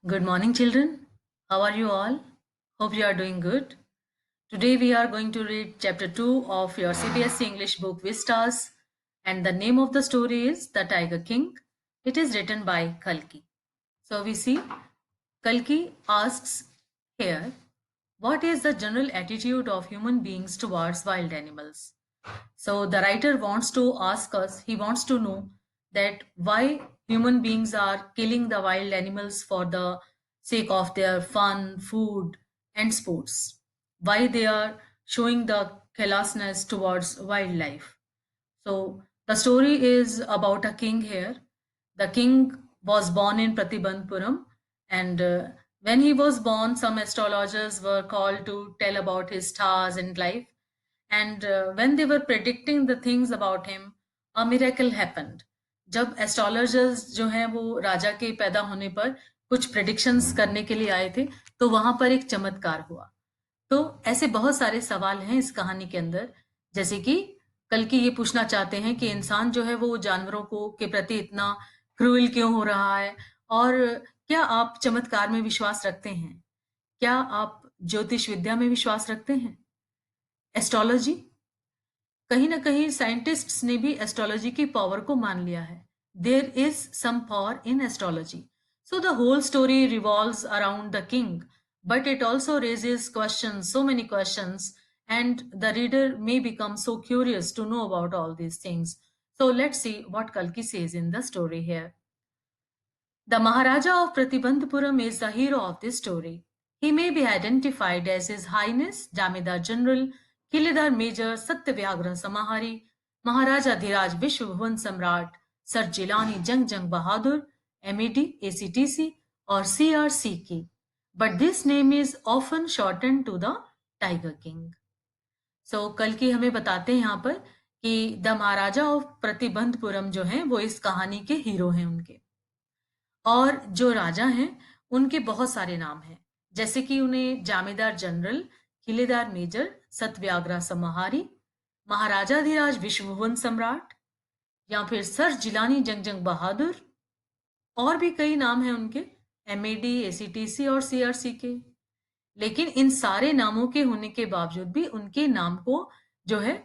Good morning, children. How are you all? Hope you are doing good. Today we are going to read chapter 2 of your CBSE English book Vistas, and the name of the story is The Tiger King. It is written by Kalki. So we see Kalki asks here, what is the general attitude of human beings towards wild animals? So the writer wants to ask us, he wants to know that why human beings are killing the wild animals for the sake of their fun, food, and sports. Why they are showing the carelessness towards wildlife. So the story is about a king here. The king was born in Pratibandpuram, and when he was born, some astrologers were called to tell about his stars and life. And when they were predicting the things about him, a miracle happened. जब astrologers जो हैं वो राजा के पैदा होने पर कुछ predictions करने के लिए आए थे, तो वहां पर एक चमत्कार हुआ। तो ऐसे बहुत सारे सवाल हैं इस कहानी के अंदर, जैसे कि कल की ये पूछना चाहते हैं कि इंसान जो है वो जानवरों को के प्रति इतना क्रूएल क्यों हो रहा है, और क्या आप चमत्कार में विश्वास रखते हैं? क्या आप ज्योतिष विद्या में विश्वास रखते हैं? एस्ट्रोलॉजी, कहीं ना कहीं साइंटिस्ट्स ने भी एस्ट्रोलॉजी की पावर को मान लिया है। There is some power in astrology. So the whole story revolves around the king, but it also raises questions, so many questions, and the reader may become so curious to know about all these things. So let's see what Kalki says in the story here. The Maharaja of Pratibandhapuram is the hero of this story. He may be identified as His Highness Jamidar General Kilidar Major Satyavyagra Samahari, Maharaja Dhiraj Vishwabhuvan Samrat, Sir Jilani Jang Jang Bahadur, MED, ACTC, or CRCK. But this name is often shortened to the Tiger King. So कल की हमें बताते हैं यहाँ पर कि the Maharaja of Pratibandapuram जो हैं वो इस कहानी के हीरो हैं उनके। और जो राजा हैं उनके बहुत सारे नाम हैं, जैसे कि उन्हें जामीदार जनरल, किलेदार मेजर, सतव्याग्रा समहारी, महाराजा धीराज विश्वभुवन सम्राट, या फिर सर जिलानी जंगजंग बहादुर, और भी कई नाम हैं उनके, एमएडी, एसीटीसी और सीआरसी के। लेकिन इन सारे नामों के होने के बावजूद भी उनके नाम को जो है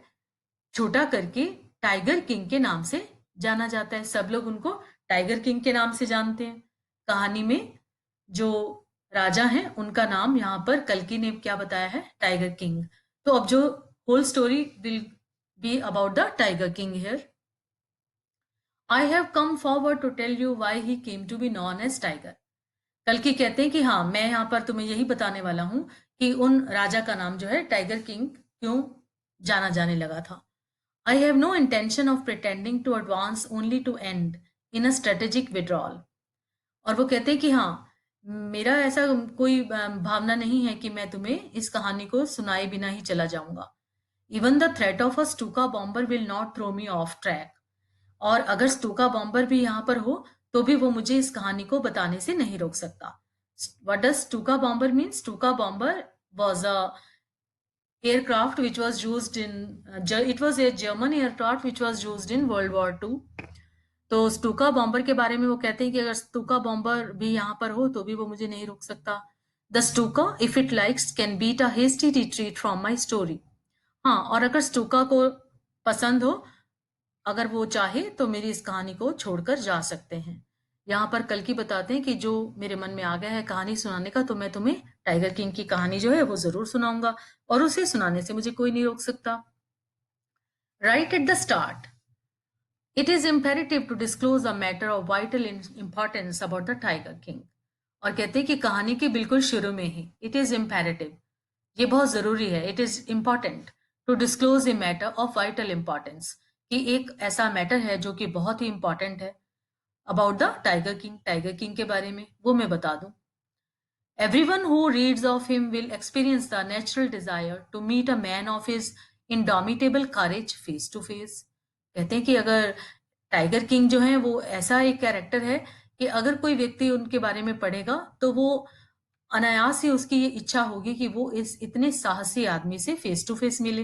छोटा करके टाइगर किंग के नाम से जाना जाता है। सब लोग उनको टाइगर किंग के नाम से जानते हैं। कहानी में जो राजा हैं उनका नाम यहाँ पर कल्कि ने क्या बताया है, टाइगर किंग। तो अब जो whole story will be about the tiger king here. I have come forward to tell you why he came to be known as tiger. कल्कि कहते हैं कि हाँ, मैं यहाँ पर तुम्हें यही बताने वाला हूँ कि उन राजा का नाम जो है टाइगर किंग क्यों जाना जाने लगा था। I have no intention of pretending to advance only to end in a strategic withdrawal. और वो कहते हैं कि हाँ, मेरा ऐसा कोई भावना नहीं है कि मैं तुम्हें इस कहानी को सुनाए बिना ही चला जाऊंगा। Even the threat of a Stuka bomber will not throw me off track. और अगर स्टूका बॉम्बर भी यहाँ पर हो तो भी वो मुझे इस कहानी को बताने से नहीं रोक सकता। What does Stuka bomber mean? Stuka bomber was a aircraft which was used in it was a German aircraft which was used in World War II. तो स्टूका बॉम्बर के बारे में वो कहते हैं कि अगर स्टूका बॉम्बर भी यहाँ पर हो तो भी वो मुझे नहीं रोक सकता। The stuka if it likes can beat a hasty retreat from my story. हाँ, और अगर स्टूका को पसंद हो, अगर वो चाहे तो मेरी इस कहानी को छोड़कर जा सकते हैं। यहाँ पर कल्कि बताते हैं कि जो मेरे मन में आ गया है कहानी सुनाने का, तो मैं तुम्हें टाइगर किंग की कहानी जो है वो जरूर सुनाऊंगा, और उसे सुनाने से मुझे कोई नहीं रोक सकता। Right at the start, it is imperative to disclose a matter of vital importance about the Tiger King. और कहते हैं कि कहानी के बिल्कुल शुरू में ही it is imperative, ये बहुत जरूरी है, it is important to disclose a matter of vital importance, कि एक ऐसा मैटर है जो कि बहुत ही इंपॉर्टेंट है about the Tiger King, tiger king के बारे में, वो मैं बता दूं। Everyone who reads of him will experience the natural desire to meet a man of his indomitable courage face to face. कहते हैं कि अगर टाइगर किंग जो है वो ऐसा एक कैरेक्टर है कि अगर कोई व्यक्ति उनके बारे में पढ़ेगा तो वो अनायास ही उसकी ये इच्छा होगी कि वो इस इतने साहसी आदमी से फेस टू फेस मिले।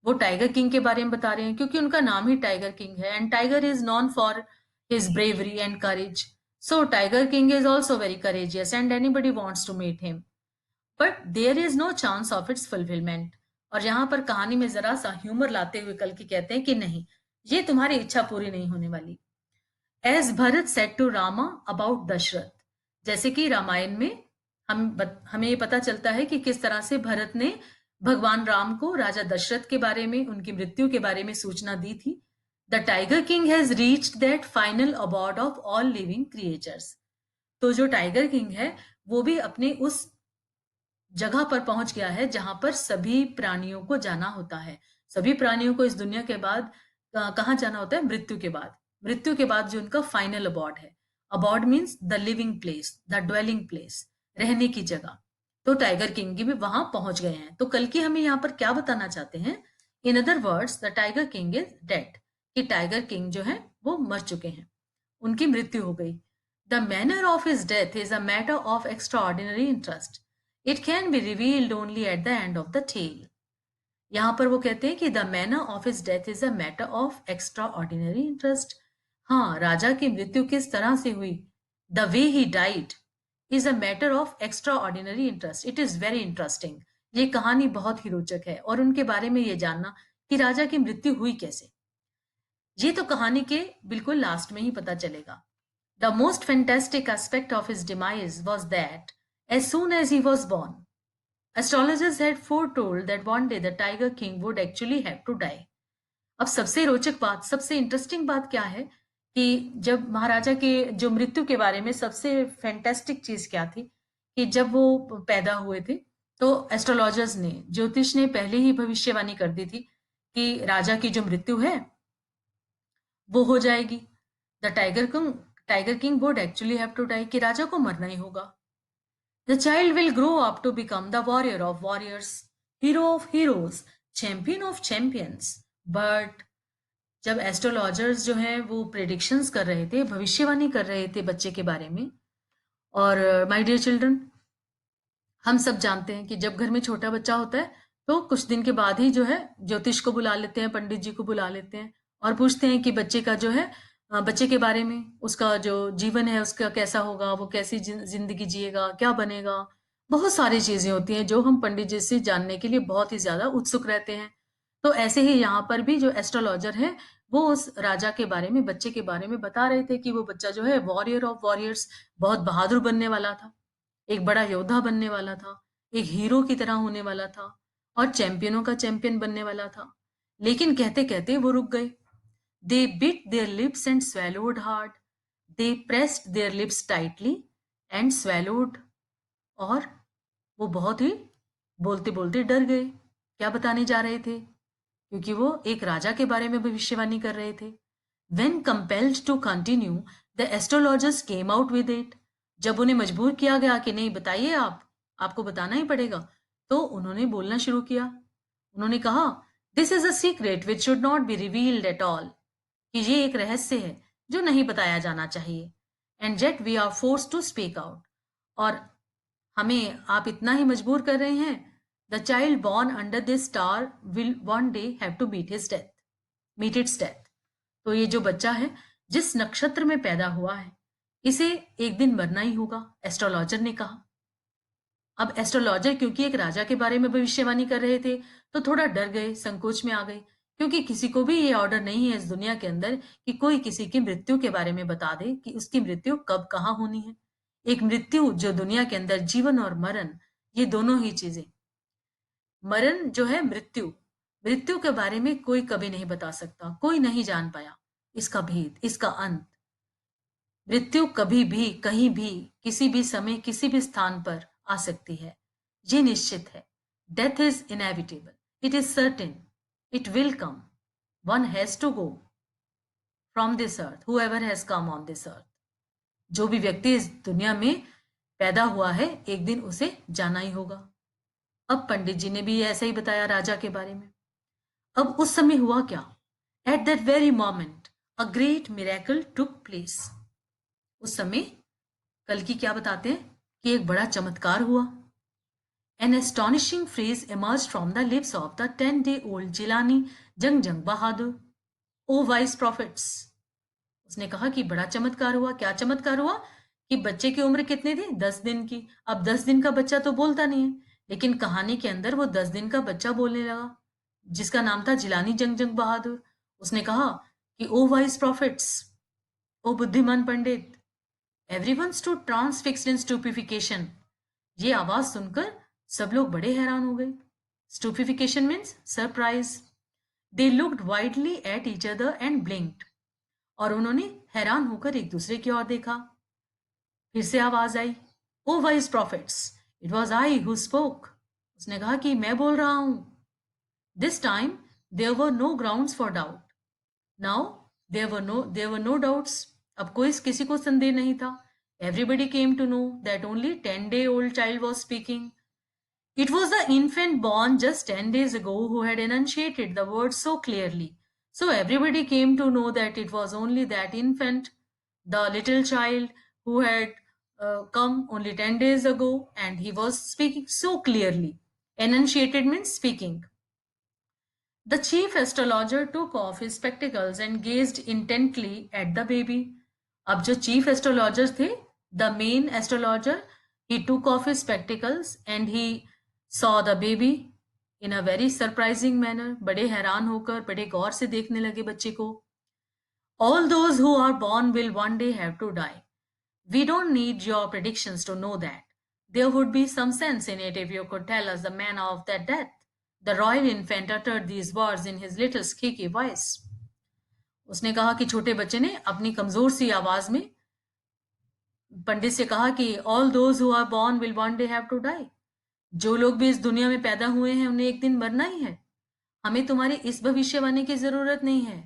वो टाइगर किंग के बारे में बता रहे हैं क्योंकि उनका नाम ही टाइगर किंग है, and tiger is non for his bravery and courage. So Tiger King is also very courageous and anybody wants to meet him. But there is no chance of its fulfillment. और यहाँ पर कहानी में जरा सा humour लाते हुए कल्कि कहते हैं कि नहीं, ये तुम्हारी इच्छा पूरी नहीं होने वाली। As Bharat said to Rama about Dasharath, जैसे कि रामायण में हमें ये पता चलता है कि किस तरह से भरत ने भगवान राम को राजा दशरथ के बारे में, उनकी मृत्यु के बारे में सूचना दी थी। The tiger king has reached that final abode of all living creatures. तो जो टाइगर किंग है वो भी अपने उस जगह पर पहुंच गया है जहां पर सभी प्राणियों को जाना होता है। सभी प्राणियों को इस दुनिया के बाद कहाँ जाना होता है? मृत्यु के बाद। मृत्यु के बाद जो उनका फाइनल अबॉर्ड है। Abode means the living place, the dwelling place, रहने की जगह। तो टाइगर किंग भी वहां पहुंच गए हैं। तो कल की हमें यहाँ पर क्या बताना चाहते हैं? In other words the tiger king is dead, कि टाइगर किंग जो है वो मर चुके हैं, उनकी मृत्यु हो गई। The manner of his death is a matter of extraordinary interest. It can be revealed only at the end of the tale. यहाँ पर वो कहते हैं कि the manner of his death is a matter of extraordinary interest. हाँ, राजा की मृत्यु किस तरह से हुई, the way he died is a matter of extraordinary interest. It is very interesting. ये कहानी बहुत ही रोचक है और उनके बारे में ये जानना कि राजा की मृत्यु हुई कैसे, ये तो कहानी के बिल्कुल लास्ट में ही पता चलेगा। The most fantastic aspect of his demise was that, as soon as he was born, astrologers had foretold that one day the Tiger King would actually have to die. अब सबसे रोचक बात, सबसे इंटरेस्टिंग बात क्या है कि जब महाराजा के जो मृत्यु के बारे में सबसे फैंटास्टिक चीज क्या थी कि जब वो पैदा हुए थे तो एस्ट्रोलॉजर्स ने, ज्योतिष ने पहले ही भविष्यवाणी कर दी थी कि राजा की जो मृत्यु है वो हो जाएगी। The tiger king would actually have to die, कि राजा को मरना ही होगा। The child will grow up to become the warrior of warriors, hero of heroes, champion of champions. But जब एस्ट्रोलॉजर्स जो हैं वो प्रेडिक्शंस कर रहे थे, भविष्यवाणी कर रहे थे बच्चे के बारे में, और माय डियर चिल्ड्रन, हम सब जानते हैं कि जब घर में छोटा बच्चा होता है तो कुछ दिन के बाद ही जो है ज्योतिष को बुला लेते हैं, पंडित जी को बुला लेते हैं और पूछते हैं कि बच्चे का जो है बच्चे के बारे में, उसका जो जीवन है उसका कैसा होगा, वो कैसी जिंदगी जिएगा, क्या बनेगा। बहुत सारी चीजें होती हैं जो हम पंडित जी से जानने के लिए बहुत ही ज्यादा उत्सुक रहते हैं। तो ऐसे ही यहाँ पर भी जो एस्ट्रोलॉजर है वो उस राजा के बारे में, बच्चे के बारे में बता रहे थे कि वो बच्चा जो है वॉरियर ऑफ वॉरियर्स, बहुत बहादुर बनने वाला था, एक बड़ा योद्धा बनने वाला था, एक हीरो की तरह होने वाला था और चैंपियनों का चैंपियन बनने वाला था। लेकिन कहते कहते वो रुक गए। They bit their lips and swallowed hard. They pressed their lips tightly and swallowed. और वो बहुत ही बोलते बोलते डर गए। क्या बताने जा रहे थे? क्योंकि वो एक राजा के बारे में भविष्यवाणी कर रहे थे। When compelled to continue, the astrologers came out with it. जब उन्हें मजबूर किया गया कि नहीं बताइए, आपको बताना ही पड़ेगा, तो उन्होंने बोलना शुरू किया। उन्होंने कहा, this is a secret which should not be revealed at all, कि ये एक रहस्य है जो नहीं बताया जाना चाहिए। And yet we are force to speak out, और हमें आप इतना ही मजबूर कर रहे हैं। The child born under this star will one day have to meet its death. तो ये जो बच्चा है जिस नक्षत्र में पैदा हुआ है, इसे एक दिन मरना ही होगा, एस्ट्रोलॉजर ने कहा। अब एस्ट्रोलॉजर क्योंकि एक राजा के बारे में भविष्यवाणी कर रहे थे तो थोड़ा डर गए, संकोच में आ गए, क्योंकि किसी को भी ये ऑर्डर नहीं है इस दुनिया के अंदर कि कोई किसी की मृत्यु के बारे में बता दे कि उसकी मृत्यु कब कहाँ होनी है। एक मृत्यु जो दुनिया के अंदर, जीवन और मरण, ये दोनों ही चीजें, मरण जो है, मृत्यु, मृत्यु के बारे में कोई कभी नहीं बता सकता, कोई नहीं जान पाया इसका भेद, इसका अंत। मृत्यु कभी भी, कहीं भी, किसी भी समय, किसी भी स्थान पर आ सकती है, ये निश्चित है। Death is inevitable, it is certain, it will come, one has to go from this earth, whoever has come on this earth. जो भी व्यक्ति इस दुनिया में पैदा हुआ है एक दिन उसे जाना ही होगा। अब पंडित जी ने भी ऐसा ही बताया राजा के बारे में। अब उस समय हुआ क्या? At that very moment a great miracle took place. उस समय कल की क्या बताते हैं कि एक बड़ा चमत्कार हुआ। An astonishing phrase emerged from the lips of the 10-day-old Jilani Jang Jang Bahadur. O wise prophets! उसने कहा कि बड़ा चमत्कार हुआ। क्या चमत्कार हुआ? कि बच्चे की उम्र कितनी थी? 10 दिन की। अब 10 दिन का बच्चा तो बोलता नहीं है, लेकिन कहानी के अंदर वो 10 दिन का बच्चा बोलने लगा, जिसका नाम था जिलानी जंग जंग बहादुर। उसने कहा कि ओ वाइज प्रॉफिट्स, ओ बुद्धिमान पंडित। Everyone stood transfixed in stupefaction. ये आवाज सुनकर सब लोग बड़े हैरान हो गए। Stupefaction means surprise. They looked widely at each other and blinked. और उन्होंने हैरान होकर एक दूसरे की ओर देखा। फिर से आवाज आई, ओ wise prophets, it was I who spoke. उसने कहा कि मैं बोल रहा हूं। This time there were no grounds for doubt. Now there were no doubts. अब कोई किसी को संदेह नहीं था। Everybody came to know that only 10-day old child was speaking. It was the infant born just 10 days ago who had enunciated the words so clearly. So everybody came to know that it was only that infant, the little child who had come only 10 days ago, and he was speaking so clearly. Enunciated means speaking. The chief astrologer took off his spectacles and gazed intently at the baby. अब जो chief astrologer थे, the main astrologer, he took off his spectacles and he saw the baby in a very surprising manner. बड़े हैरान होकर बड़े गौर से देखने लगे बच्चे को। All those who are born will one day have to die. We don't need your predictions to know that. There would be some sense in it if you could tell us the manner of that death. The royal infant uttered these words in his little squeaky voice. उसने कहा कि छोटे बच्चे ने अपनी कमजोर सी आवाज में पंडित से कहा कि all those who are born will one day have to die. जो लोग भी इस दुनिया में पैदा हुए हैं उन्हें एक दिन मरना ही है। हमें तुम्हारी इस भविष्यवाणी की जरूरत नहीं है।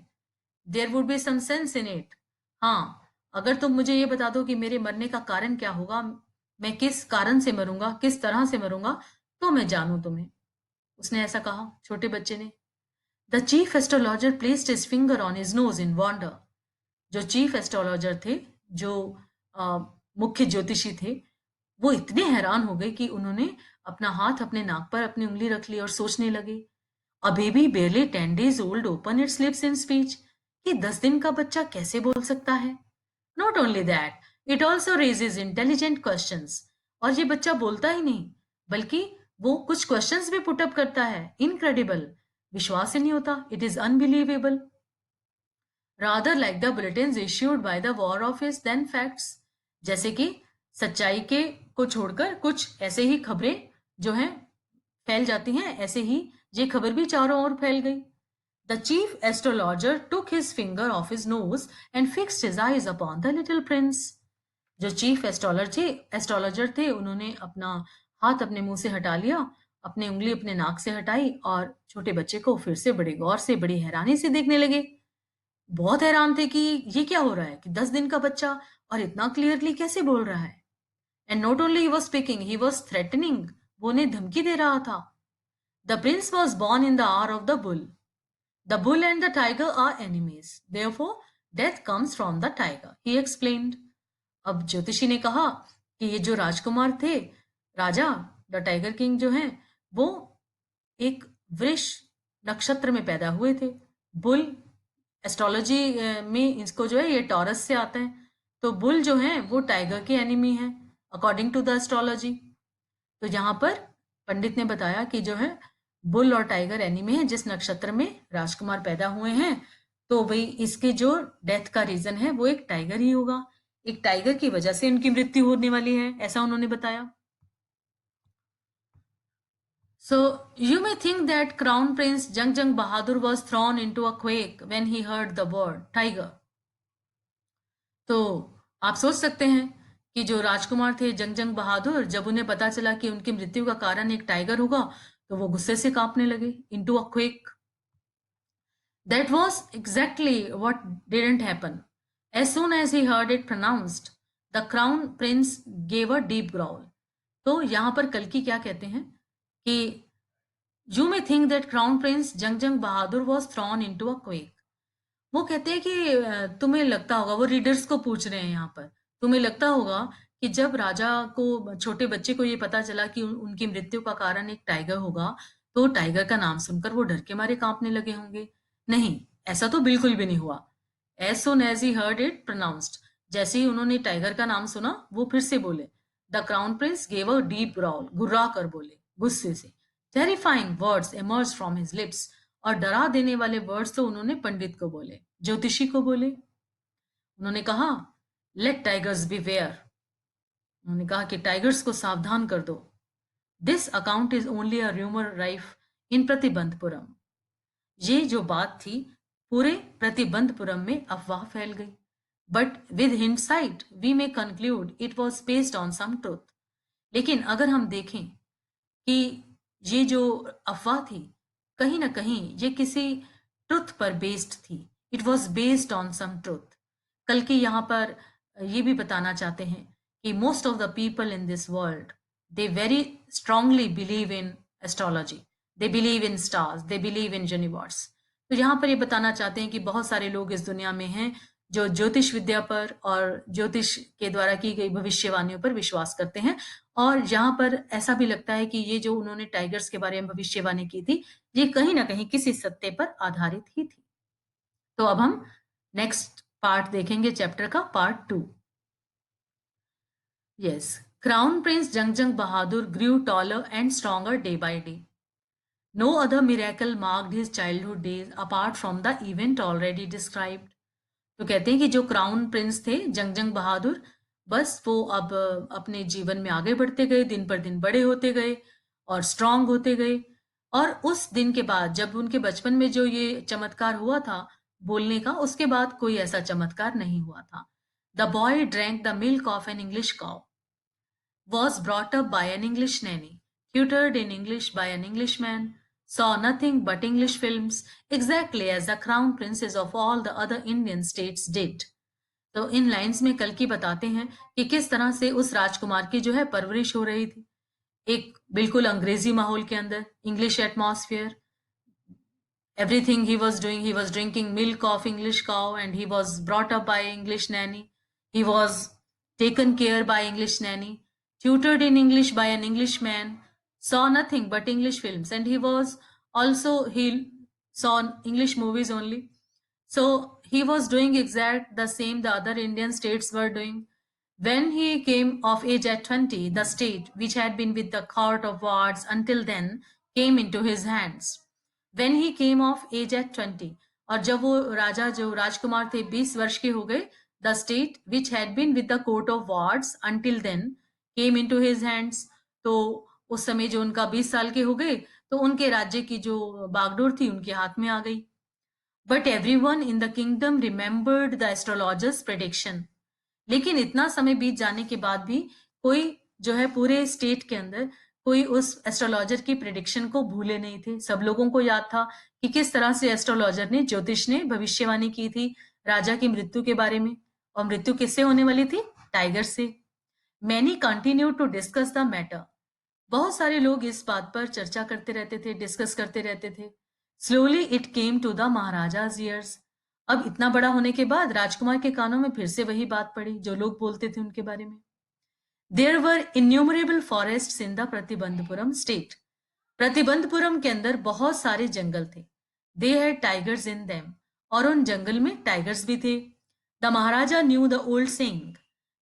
There would be some sense in it. हाँ, अगर तुम मुझे ये बता दो कि मेरे मरने का कारण क्या होगा, मैं किस कारण से मरूंगा, किस तरह से मरूंगा, तो मैं जानूं तुम्हें। उसने ऐसा कहा छोटे बच्चे ने। The chief astrologer placed his finger on his nose in wonder. जो चीफ एस्ट्रोलॉजर थे, जो मुख्य ज्योतिषी थे, वो इतने हैरान हो गए कि उन्होंने अपना हाथ अपने नाक पर अपनी उंगली रख ली और सोचने लगे। A baby barely 10 days old open its lips in speech। कि 10 दिन का बच्चा कैसे बोल सकता है? Not only that, it also raises intelligent questions। और ये बच्चा बोलता ही नहीं, बल्कि वो कुछ क्वेश्चंस भी पुट अप करता है। इनक्रेडिबल, विश्वास ही नहीं होता। It is unbelievable. rather like the bulletins issued by the war office than facts। जैसे कि सच्चाई के को छोड़कर कुछ ऐसे ही खबरें जो हैं फैल जाती हैं, ऐसे ही ये खबर भी चारों ओर फैल गई। The chief astrologer took his finger off his nose and fixed his eyes upon the little prince। जो चीफ एस्ट्रोलॉजर थे उन्होंने अपना हाथ अपने मुंह से हटा लिया, अपनी उंगली अपने नाक से हटाई और छोटे बच्चे को फिर से बड़े गौर से बड़ी हैरानी से देखने लगे। बहुत हैरान थे कि ये क्या हो रहा है कि 10 दिन का बच्चा और इतना क्लियरली कैसे बोल रहा है। And not only he was speaking, he was threatening. वो उन्हें धमकी दे रहा था। The prince was born in the hour of the bull. The bull and the tiger are enemies, therefore death comes from the tiger, he explained. अब ज्योतिषी ने कहा कि ये जो राजकुमार थे, राजा, द टाइगर किंग जो हैं, वो एक वृष नक्षत्र में पैदा हुए थे। बुल एस्ट्रोलॉजी में इसको जो है ये टॉरस से आता है। तो बुल जो है वो टाइगर के एनिमी है अकॉर्डिंग टू द एस्ट्रोलॉजी। तो यहाँ पर पंडित ने बताया कि जो है बुल और टाइगर एनिमी है। जिस नक्षत्र में राजकुमार पैदा हुए हैं, तो भाई इसके जो डेथ का रीजन है वो एक टाइगर ही होगा। एक टाइगर की वजह से उनकी मृत्यु होने वाली है, ऐसा उन्होंने बताया। So you may think that Crown Prince Jung Jung Bahadur was thrown into a quake when he heard the word tiger। तो आप सोच सकते हैं कि जो राजकुमार थे जंग जंग बहादुर, जब उन्हें पता चला कि उनकी मृत्यु का कारण एक टाइगर होगा, तो वो गुस्से से कांपने लगे। into a quake। That was exactly what didn't happen। As soon as he heard it pronounced, the crown prince gave a deep growl। तो यहाँ पर कल्कि क्या कहते हैं कि you may think that crown prince Jung Jung Bahadur was thrown into a quake. वो कहते हैं कि तुम्हें लगता होगा, वो रीडर्स को पूछ रहे हैं यहाँ पर, तुम्हें लगता होगा कि जब राजा को, छोटे बच्चे को ये पता चला कि उनकी मृत्यु का कारण एक टाइगर होगा, तो टाइगर का नाम सुनकर वो डर के मारे कांपने लगे होंगे। नहीं, ऐसा तो बिल्कुल भी नहीं हुआ। As soon as he heard it pronounced, जैसे ही उन्होंने टाइगर का नाम सुना वो फिर से बोले. The crown prince gave a deep growl, गुर्रा कर बोले गुस्से से. Terrifying words emerged from his lips, और डरा देने वाले वर्ड्स तो उन्होंने पंडित को बोले, ज्योतिषी को बोले. उन्होंने कहा, लेट टाइगर्स beware. उन्होंने कहा कि टाइगर्स को सावधान कर दो. This account is only a rumour rife in Pratibandhapuram. ये जो बात थी पूरे प्रतिबंधपुरम में अफवाह फैल गई. But with hindsight we may conclude it was based on some truth. लेकिन अगर हम देखें कि ये जो अफवाह थी कहीं ना कहीं ये किसी ट्रुथ पर बेस्ड थी. It was based on some truth. कल के यहाँ पर ये भी बताना चाहते हैं कि most of the people in this world they very strongly believe in astrology, they believe in stars, they believe in universe. तो यहाँ पर ये बताना चाहते हैं कि बहुत सारे लोग इस दुनिया में हैं जो ज्योतिष विद्या पर और ज्योतिष के द्वारा की गई भविष्यवाणियों पर विश्वास करते हैं. और यहाँ पर ऐसा भी लगता है कि ये जो उन्होंने टाइगर्स के बारे में भविष्यवाणी की थी ये कहीं ना कहीं किसी सत्य पर आधारित ही थी. तो अब हम नेक्स्ट पार्ट देखेंगे चैप्टर का, part 2. Yes, Crown Prince Jangjang Bahadur grew taller and stronger day by day. No other miracle marked his childhood days apart from the event already described. तो कहते हैं कि जो क्राउन प्रिंस थे जंगजंग बहादुर, बस वो अब अपने जीवन में आगे बढ़ते गए, दिन पर दिन बड़े होते गए और स्ट्रांग होते गए. और उस दिन के बाद जब उनके बचपन में जो ये चमत्कार हुआ था बोलने का, उसके बाद कोई ऐसा चमत्कार नहीं हुआ था. The boy drank the milk of an English cow, was brought up by an English nanny, tutored in English by an Englishman, saw nothing but English films, exactly as the crown princes of all the other Indian states did. तो इन lines में कल्कि बताते हैं कि किस तरह से उस राजकुमार की जो है परवरिश हो रही थी एक बिल्कुल अंग्रेजी माहौल के अंदर, English atmosphere. Everything he was drinking milk of English cow, and he was brought up by English nanny. He was taken care by English nanny, tutored in English by an Englishman, saw nothing but English films, and he saw English movies only. So he was doing exact the same the other Indian states were doing. When he came of age at 20, the state, which had been with the court of wards until then, came into his hands. When he came of age at 20, और जब वो राजा जो राजकुमार थे 20 वर्ष के हो गए, the state which had been with the court of wards until then came into his hands. तो उस समय जो उनका 20 साल के हो गए तो उनके राज्य की जो बागडोर थी उनके हाथ में आ गई. But everyone in the kingdom remembered the astrologer's prediction. लेकिन इतना समय बीत जाने के बाद भी कोई जो है पूरे स्टेट के अंदर कोई उस एस्ट्रोलॉजर की प्रिडिक्शन को भूले नहीं थे. सब लोगों को याद था कि किस तरह से एस्ट्रोलॉजर ने, ज्योतिष ने भविष्यवाणी की थी राजा की मृत्यु के बारे में. और मृत्यु किससे होने वाली थी? टाइगर से. Many continue to discuss the matter. बहुत सारे लोग इस बात पर चर्चा करते रहते थे, डिस्कस करते रहते थे. Slowly it came to the Maharaja's ears. अब इतना बड़ा होने के बाद राजकुमार के कानों में फिर से वही बात पड़ी जो लोग बोलते थे उनके बारे में. There were innumerable forests in the Pratibandapuram state. Pratibandapuram के अंदर बहुत सारे जंगल थे. They had tigers in them. और उन जंगल में टाइगर्स भी थे. The Maharaja knew the old saying,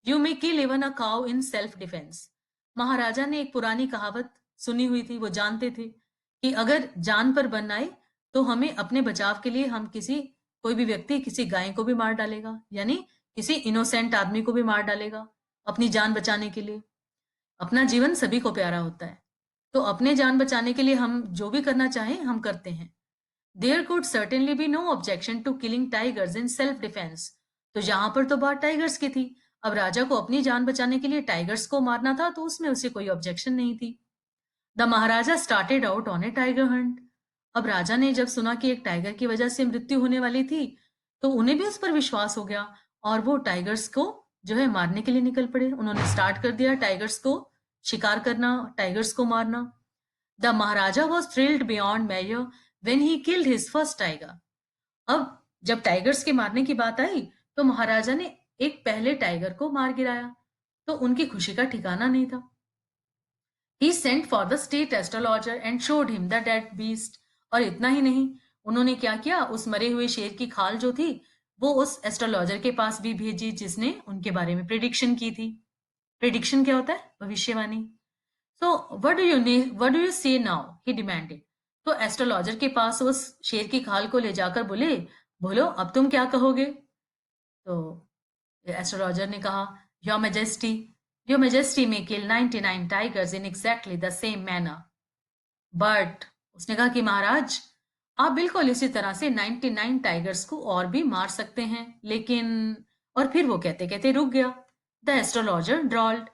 You may kill even a cow in self-defense. महाराजा ने एक पुरानी कहावत सुनी हुई थी, वो जानते थे कि अगर जान पर बन आए तो हमें अपने बचाव के लिए हम कोई भी व्यक्ति किसी गाय को भी मार डालेगा, यानी किसी इनोसेंट आदमी को भी मार डालेगा अपनी जान बचाने के लिए. अपना जीवन सभी को प्यारा होता है, तो अपने जान बचाने के लिए हम जो भी करना चाहें हम करते हैं. There could certainly be no objection to killing tigers in self defence. तो यहाँ पर तो बात टाइगर्स की थी. अब राजा को अपनी जान बचाने के लिए टाइगर्स को मारना था तो उसमें उसे कोई ऑब्जेक्शन नहीं थी. The Maharaja started out on A tiger Hunt. अब राजा ने जब सुना कि एक टाइगर की वजह से मृत्यु होने वाली थी तो उन्हें भी उस पर विश्वास हो गया और वो टाइगर्स को जो है मारने के लिए निकल पड़े. उन्होंने स्टार्ट कर दिया टाइगर्स को शिकार करना, टाइगर्स को मारना. The maharaja was thrilled beyond measure when he killed his first tiger. अब जब टाइगर्स के मारने की बात आई तो महाराजा ने एक पहले टाइगर को मार गिराया तो उनकी खुशी का ठिकाना नहीं था. He sent for the state astrologer and showed him the dead beast. और इतना ही नहीं, उन्होंने क्या किया, उस मरे हुए शेर की खाल जो थी वो उस एस्ट्रोलॉजर के पास भी भेजी जिसने उनके बारे में प्रिडिक्शन की थी। प्रिडिक्शन क्या होता है? भविष्यवाणी। सो व्हाट डू यू से नाउ? ही डिमांडेड। तो एस्ट्रोलॉजर के पास उस शेर की खाल को ले जाकर बोले, बोलो अब तुम क्या कहोगे? तो एस्ट्रोलॉजर ने कहा, your majesty may kill 99 tigers in exactly the same manner. But उसने कहा कि महाराज, आप बिल्कुल इसी तरह से 99 टाइगर्स को और भी मार सकते हैं, लेकिन और फिर वो कहते कहते रुक गया। The astrologer drawled,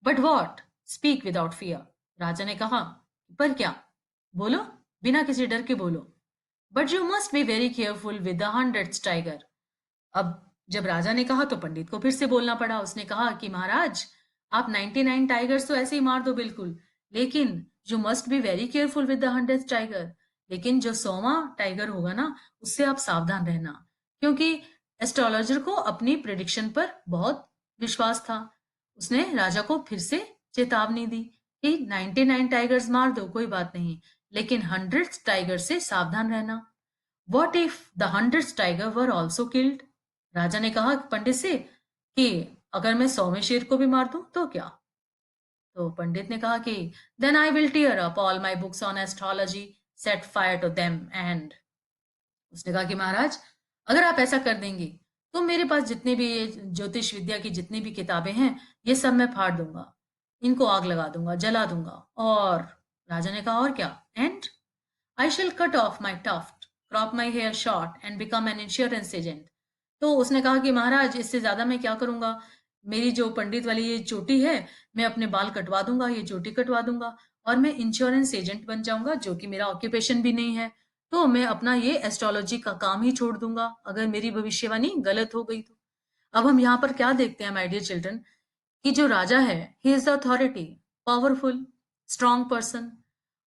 but what? Speak without fear. राजा ने कहा, पर क्या? बोलो, बिना किसी डर के बोलो। But you must be very careful with the 100th tiger. अब जब राजा ने कहा तो पंडित को फिर से बोलना पड़ा। उसने कहा कि महाराज, आप 99 टाइगर्स तो ऐसे ही मार दो बिल्कुल, लेकिन you must be very careful with the 100th tiger. लेकिन जो 100वां टाइगर होगा ना, उससे आप सावधान रहना, क्योंकि एस्ट्रोलॉजर को अपनी प्रिडिक्शन पर बहुत विश्वास था। उसने राजा को फिर से चेतावनी दी कि 99 टाइगर्स मार दो, कोई बात नहीं, लेकिन 100th टाइगर से सावधान रहना। What if the 100th tiger were also killed? राजा ने कहा पंडित से कि अगर मैं 100वें शेर को भी मार दूं तो क्या? तो पंडित ने कहा कि then I will tear up all my books on astrology, set fire to them and उसने कहा कि महाराज, अगर आप ऐसा कर देंगे तो मेरे पास जितने भी ये ज्योतिष विद्या की जितनी भी किताबें हैं, ये सब मैं फाड़ दूंगा, इनको आग लगा दूंगा, जला दूंगा। और राजा ने कहा और क्या? And I shall cut off my tuft, crop my hair short and become an insurance agent. तो उसने कहा कि महाराज, इससे ज्यादा मैं क्या करूंगा? मेरी जो पंडित वाली ये चोटी है, मैं अपने बाल कटवा दूंगा, ये चोटी कटवा दूंगा और मैं इंश्योरेंस एजेंट बन जाऊंगा, जो कि मेरा ऑक्यूपेशन भी नहीं है। तो मैं अपना ये एस्ट्रोलॉजी का काम ही छोड़ दूंगा अगर मेरी भविष्यवाणी गलत हो गई तो। अब हम यहाँ पर क्या देखते हैं माय डियर चिल्ड्रन, कि जो राजा है, he is the authority, powerful, strong person.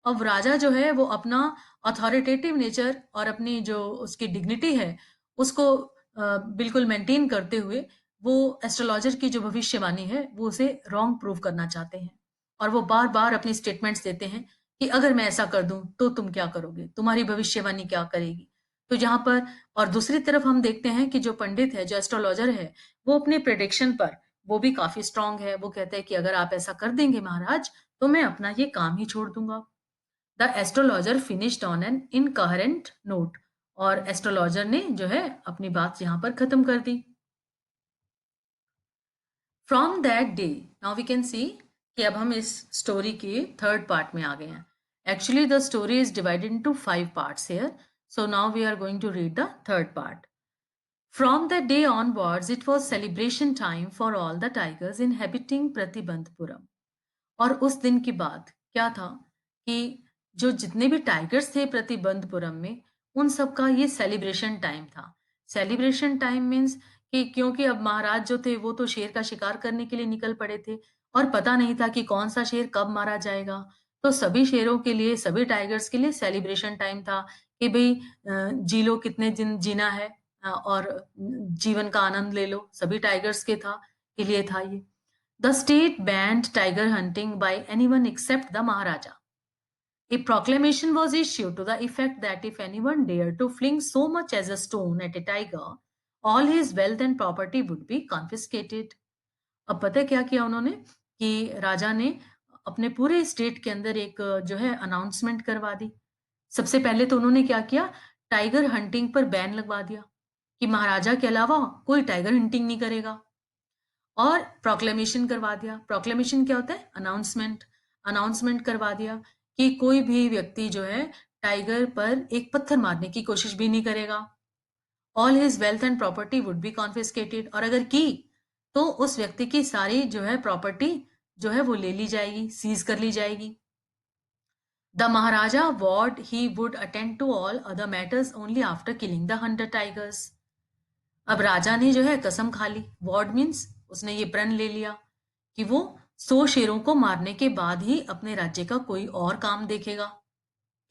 अब राजा जो है वो अपना अथॉरिटेटिव नेचर और अपनी जो उसकी डिग्निटी है उसको बिल्कुल मेंटेन करते हुए वो एस्ट्रोलॉजर की जो भविष्यवाणी है वो उसे रॉन्ग प्रूव करना चाहते हैं। और वो बार बार अपनी स्टेटमेंट्स देते हैं कि अगर मैं ऐसा कर दूं तो तुम क्या करोगे, तुम्हारी भविष्यवाणी क्या करेगी। तो यहाँ पर और दूसरी तरफ हम देखते हैं कि जो पंडित है, जो एस्ट्रोलॉजर है, वो अपने प्रेडिक्शन पर वो भी काफी स्ट्रांग है। वो कहते हैं कि अगर आप ऐसा कर देंगे महाराज, तो मैं अपना ये काम ही छोड़ दूंगा। The astrologer finished on an incoherent note. और एस्ट्रोलॉजर ने जो है अपनी बात यहाँ पर खत्म कर दी। From that day, now we can see कि अब हम इस स्टोरी के थर्ड पार्ट में आ गए हैं। Actually the story is divided into 5 parts here, so now we are going to read the third part. From that day onwards, it was celebration time for all the tigers inhabiting Pratibandhpuram. और उस दिन की बात क्या था कि जो जितने भी टाइगर्स थे प्रतिबंधपुरम में, उन सबका ये सेलिब्रेशन टाइम था। सेलिब्रेशन टाइम मीन्स कि क्योंकि अब महाराज जो थे वो तो शेर का शिकार करने के लिए निकल पड़े थे और पता नहीं था कि कौन सा शेर कब मारा जाएगा। तो सभी शेरों के लिए, सभी टाइगर्स के लिए सेलिब्रेशन टाइम था कि भाई जी लो, कितने दिन जीना है और जीवन का आनंद ले लो। सभी टाइगर्स के लिए था ये। The state banned tiger hunting by anyone except the Maharaja. A proclamation was issued to the effect that if anyone dared to fling so much as a stone at a tiger, all his wealth and property would be confiscated. अब पता है क्या किया उन्होंने कि राजा ने अपने पूरे स्टेट के अंदर एक जो है अनाउंसमेंट करवा दी। सबसे पहले तो उन्होंने क्या किया, टाइगर हंटिंग पर बैन लगवा दिया कि महाराजा के अलावा कोई टाइगर हंटिंग नहीं करेगा। और प्रोक्लेमेशन करवा दिया। प्रोक्लेमेशन क्या होता है? अनाउंसमेंट। अनाउंसमेंट करवा दिया कि कोई भी व्यक्ति जो है टाइगर पर एक पत्थर मारने की कोशिश भी नहीं करेगा। All his wealth and property would be confiscated, और अगर की तो उस व्यक्ति की सारी जो है प्रॉपर्टी जो है वो ले ली जाएगी, सीज कर ली जाएगी। The maharaja vowed he would attend to all other matters only after killing the 100 tigers. अब राजा ने जो है कसम खा ली। वॉर्ड मीन्स उसने ये प्रण ले लिया कि वो 100 शेरों को मारने के बाद ही अपने राज्य का कोई और काम देखेगा,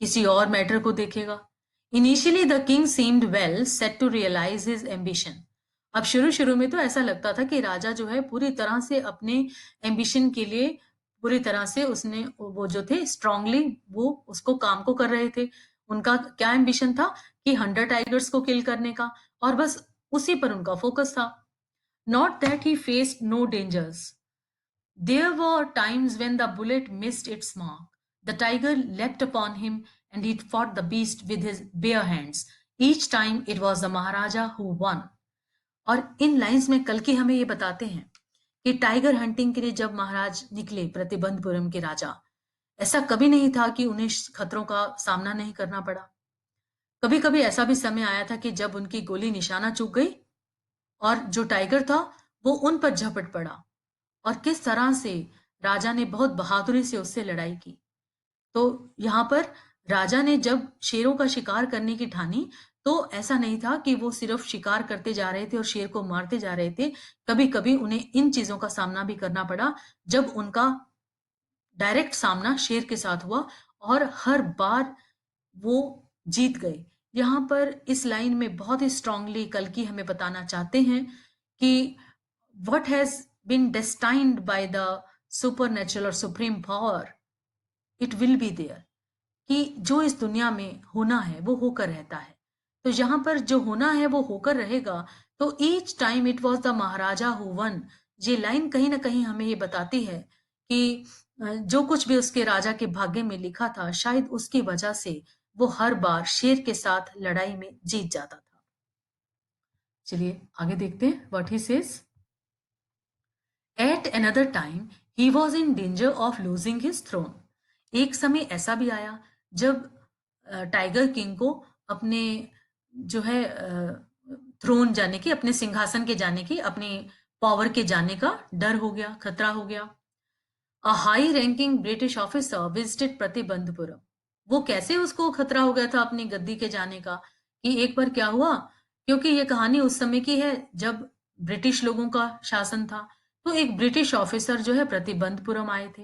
किसी और मैटर को देखेगा। Initially the king seemed well set to realise his ambition. अब शुरू शुरू में तो ऐसा लगता था कि राजा जो है पूरी तरह से अपने एम्बिशन के लिए पूरी तरह से उसने वो जो थे स्ट्रांगली वो उसको काम को कर रहे थे। उनका क्या एम्बिशन था कि 100 टाइगर्स को किल करने का, और बस उसी पर उनका फोकस था। Not that he faced no dangers. There were times when the bullet missed its mark. The tiger leapt upon him and he fought the beast with his bare hands. Each time it was the Maharaja who won. और इन lines में कल्कि हमें ये बताते हैं कि tiger hunting के लिए जब महाराज निकले प्रतिबंधपुरम के राजा, ऐसा कभी नहीं था कि उन्हें खतरों का सामना नहीं करना पड़ा। कभी कभी ऐसा भी समय आया था कि जब उनकी गोली निशाना चूक गई और जो टाइगर था वो उन पर झपट पड़ा, और किस तरह से राजा ने बहुत बहादुरी से उससे लड़ाई की। तो यहाँ पर राजा ने जब शेरों का शिकार करने की ठानी, तो ऐसा नहीं था कि वो सिर्फ शिकार करते जा रहे थे और शेर को मारते जा रहे थे। कभी कभी उन्हें इन चीजों का सामना भी करना पड़ा जब उनका डायरेक्ट सामना शेर के साथ हुआ, और हर बार वो जीत गए। यहाँ पर इस लाइन में बहुत ही स्ट्रांगली कल्कि हमें बताना चाहते हैं कि what has been destined by the supernatural or supreme power, it will be there। कि जो इस दुनिया में होना है वो होकर रहता है। तो यहाँ पर जो होना है वो होकर रहेगा। तो each time it was the Maharaja who one. ये लाइन कहीं ना कहीं हमें ये बताती है कि जो कुछ भी उसके राजा के भाग्य में लिखा था, शायद उसकी वजह से वो हर बार शेर के साथ लड़ाई में जीत जाता था। चलिए आगे देखते हैं what he says. At another time, he was in danger of losing his throne। एक समय ऐसा भी आया जब टाइगर किंग को अपने जो है थ्रोन जाने की, अपने सिंहासन के जाने की, अपने पावर के जाने का डर हो गया, खतरा हो गया। A high ranking British officer visited Pratibandapuram. वो कैसे उसको खतरा हो गया था अपनी गद्दी के जाने का, कि एक बार क्या हुआ, क्योंकि ये कहानी उस समय की है जब ब्रिटिश लोगों का शासन था। तो एक ब्रिटिश ऑफिसर जो है प्रतिबंधपुरम आए थे,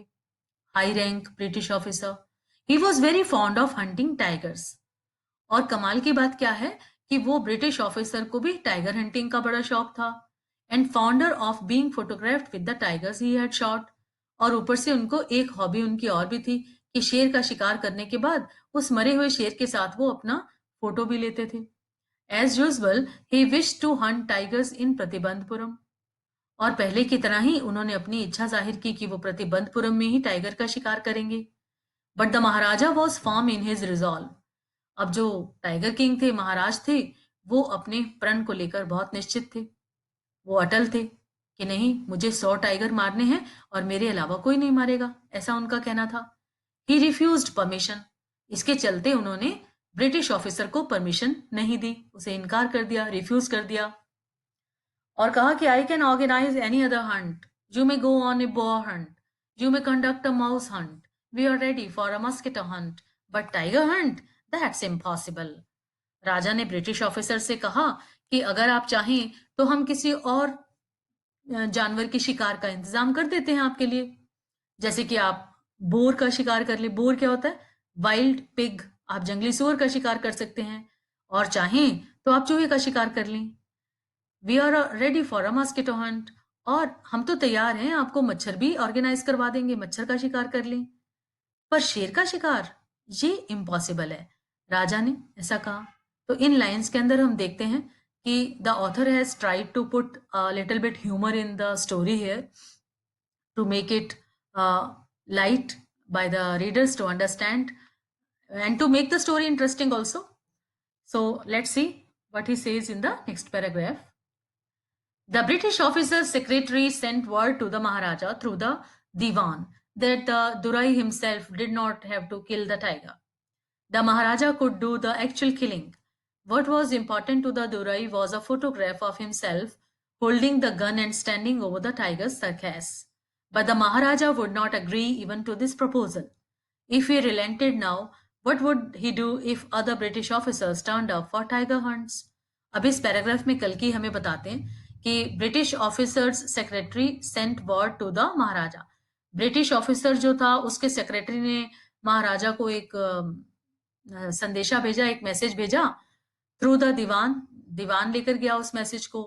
high rank British officer. He was very fond of hunting tigers. और कमाल की बात क्या है कि वो ब्रिटिश ऑफिसर को भी टाइगर हंटिंग का बड़ा शौक था, and founder of being photographed with the tigers he had shot. और ऊपर से उनको एक हॉबी उनकी और भी थी कि शेर का शिकार करने के बाद उस मरे हुए शेर के साथ वो अपना फोटो भी लेते थे। As usual he wish to hunt tigers in Pratibandapuram. और पहले की तरह ही उन्होंने अपनी इच्छा जाहिर की कि वो प्रतिबंधपुरम में ही टाइगर का शिकार करेंगे। But the maharaja was firm in his resolve. अब जो टाइगर किंग थे, महाराज थे, वो अपने प्रण को लेकर बहुत निश्चित थे। वो अटल थे कि नहीं, मुझे 100 टाइगर मारने हैं और मेरे अलावा कोई नहीं मारेगा, ऐसा उनका कहना था। ही रिफ्यूज्ड परमिशन। इसके चलते उन्होंने ब्रिटिश ऑफिसर को परमिशन नहीं दी, उसे इनकार कर दिया, रिफ्यूज कर दिया, और कहा कि I can organise any other hunt, you may go on a boar hunt, you may conduct a mouse hunt, we are ready for a mosquito hunt, but tiger hunt, that's impossible. राजा ने British officer से कहा कि अगर आप चाहें तो हम किसी और जानवर की शिकार का इंतजाम कर देते हैं आपके लिए। जैसे कि आप बोर का शिकार कर ले। बोर क्या होता है? Wild pig. आप जंगली सुअर का शिकार कर सकते हैं, और चाहें तो आप चूहे का शिकार कर लें। We are ready for a mosquito hunt. और हम तो तैयार हैं, आपको मच्छर भी ऑर्गेनाइज करवा देंगे, मच्छर का शिकार कर लें। पर शेर का शिकार, ये इम्पॉसिबल है, राजा ने ऐसा कहा। तो इन लाइंस के अंदर हम देखते हैं कि the author has tried to put a little bit humour in the story here to make it light by the readers to understand and to make the story interesting also. So let's see what he says in the next paragraph. The British officer's secretary sent word to the Maharaja through the Diwan that the Durai himself did not have to kill the tiger. The Maharaja could do the actual killing. What was important to the Durai was a photograph of himself holding the gun and standing over the tiger's carcass. But the Maharaja would not agree even to this proposal. If he relented now, what would he do if other British officers turned up for tiger hunts? अब इस paragraph में कल्कि हमें बताते हैं कि British officers secretary sent word to the maharaja. British officer जो था, उसके सेक्रेटरी ने महाराजा को एक संदेशा भेजा, एक मैसेज भेजा थ्रू द दीवान। दीवान लेकर गया उस मैसेज को,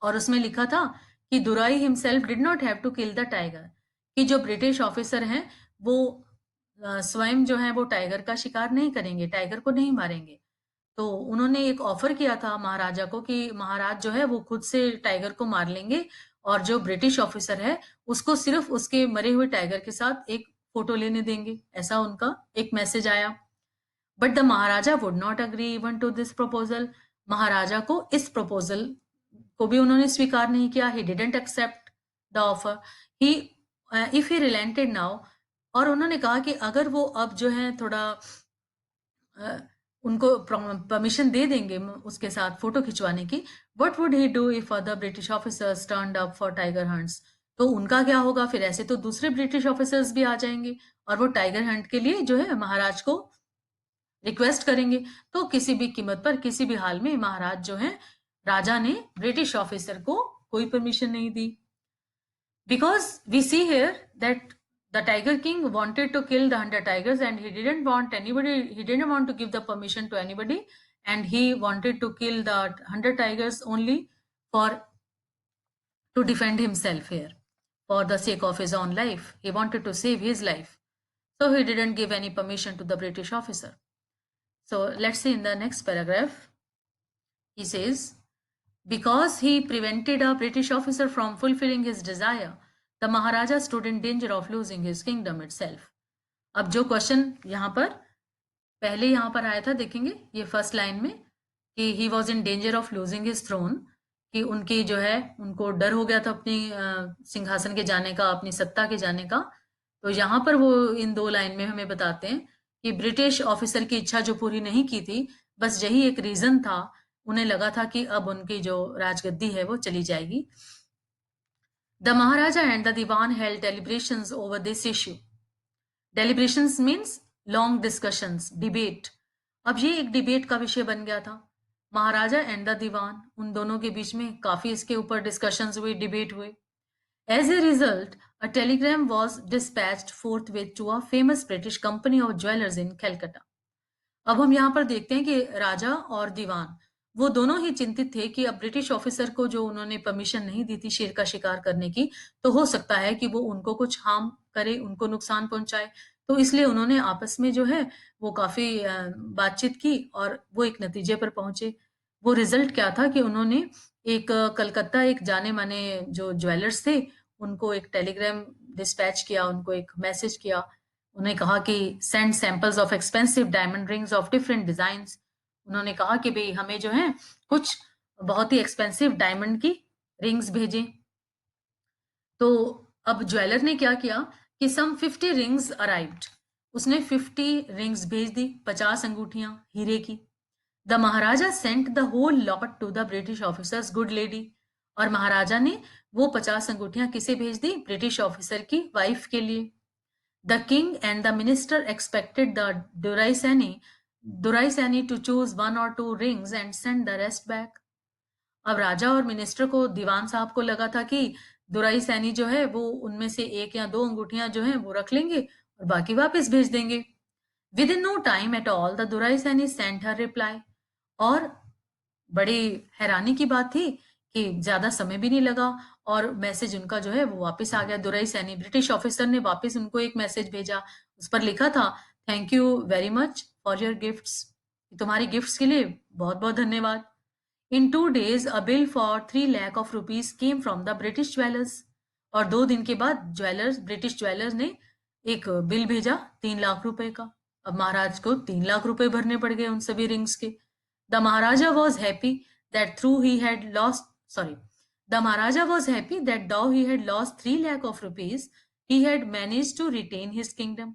और उसमें लिखा था कि Durai himself did not have to kill the tiger, कि जो ब्रिटिश ऑफिसर हैं वो स्वयं जो है वो टाइगर का शिकार नहीं करेंगे, टाइगर को नहीं मारेंगे। तो उन्होंने एक ऑफर किया था महाराजा को कि महाराज जो है वो खुद से टाइगर को मार लेंगे और जो ब्रिटिश ऑफिसर है उसको सिर्फ उसके मरे हुए टाइगर के साथ एक फोटो लेने देंगे, ऐसा उनका एक मैसेज आया। But the Maharaja would not agree even to this proposal. महाराजा को इस प्रपोजल को भी उन्होंने स्वीकार नहीं किया। He didn't accept the offer. He if he relented now, और उन्होंने कहा कि अगर वो अब जो है थोड़ा उनको परमिशन दे देंगे उसके साथ फोटो खिंचवाने की, what would he do if other British officers turned up for tiger hunts. तो उनका क्या होगा फिर, ऐसे तो दूसरे ब्रिटिश ऑफिसर्स भी आ जाएंगे और वो टाइगर हंट के लिए जो है महाराज को रिक्वेस्ट करेंगे। तो किसी भी कीमत पर, किसी भी हाल में महाराज जो है, राजा ने ब्रिटिश ऑफिसर को कोई परमिशन नहीं दी। Because we see here that the Tiger King wanted to kill the 100 tigers and he didn't want to give the permission to anybody, and he wanted to kill the 100 tigers only for to defend himself here for the sake of his own life. He wanted to save his life. So he didn't give any permission to the British officer. So let's see in the next paragraph. He says, because he prevented a British officer from fulfilling his desire, the Maharaja stood in danger of losing his kingdom itself. अब जो question यहाँ पर पहले यहाँ पर आया था, देखेंगे ये फर्स्ट लाइन में कि he was in danger of losing his throne, कि उनकी जो है उनको डर हो गया था अपनी सिंहासन के जाने का, अपनी सत्ता के जाने का। तो यहाँ पर वो इन दो लाइन में हमें बताते हैं कि ब्रिटिश ऑफिसर की इच्छा जो पूरी नहीं की थी, बस यही एक रीजन था। उन्हें लगा था कि अब उनकी जो राजगद्दी है वो चली जाएगी। The maharaja and the dewan held deliberations over this issue. Deliberations means long discussions, debate. अब ये एक डिबेट का विषय बन गया था। महाराजा एंड द दीवान, उन दोनों के बीच में काफी इसके ऊपर डिस्कशंस हुए, डिबेट हुए। As a result, a telegram was dispatched forthwith to a famous British company of jewelers in Calcutta. अब हम यहाँ पर देखते हैं कि राजा और दीवान वो दोनों ही चिंतित थे कि अब ब्रिटिश ऑफिसर को जो उन्होंने परमिशन नहीं दी थी शेर का शिकार करने की, तो हो सकता है कि वो उनको कुछ हार्म करे, उनको नुकसान पहुंचाए। तो इसलिए उन्होंने आपस में जो है वो काफी बातचीत की और वो एक नतीजे पर पहुंचे। वो रिजल्ट क्या था कि उन्होंने एक कलकत्ता एक जाने माने जो ज्वेलर्स थे उनको एक टेलीग्राम डिस्पैच किया, उनको एक मैसेज किया। उन्हें कहा कि send samples of expensive diamond rings of different designs. उन्होंने कहा कि भाई हमें जो है कुछ बहुत ही एक्सपेंसिव डायमंड की रिंग्स भेजें। तो अब ज्वेलर ने क्या किया कि सम 50 रिंग्स अराइव्ड। उसने 50 रिंग्स भेज दी, 50 अंगूठियां हीरे की। The Maharaja sent the whole lot to the British officers good lady. और महाराजा ने वो 50 अंगूठियां किसे भेज दी? ब्रिटिश ऑफिसर की वाइफ के लिए। The king and the minister expected the Duraisani to choose one or two rings and send the rest back. अब राजा और मिनिस्टर को, दीवान साहब को लगा था कि दुराई सैनी जो है वो उनमें से एक या दो अंगूठियां जो है वो रख लेंगे और बाकी वापस भेज देंगे। Within no time at all the durai sani sent her reply. और बड़ी हैरानी की बात थी कि ज्यादा समय भी नहीं लगा और मैसेज उनका जो है वो वापस आ गया। दुराई सैनी ब्रिटिश ऑफिसर ने वापस उनको एक मैसेज भेजा, उस पर लिखा था, thank you very much for your gifts. तुम्हारी गिफ्ट्स के लिए बहुत बहुत धन्यवाद। इन 2 days a bill for 3 lakh of rupees came from the British jewellers. और 2 दिन के बाद ब्रिटिश ज्वेलर्स ने एक बिल भेजा 3 लाख रुपए का। अब महाराज को 3 लाख रुपए भरने पड़ गए उन सभी रिंग्स के। The maharaja was happy that the Maharaja was happy that though he had lost 3 lakh of rupees, he had managed to retain his kingdom.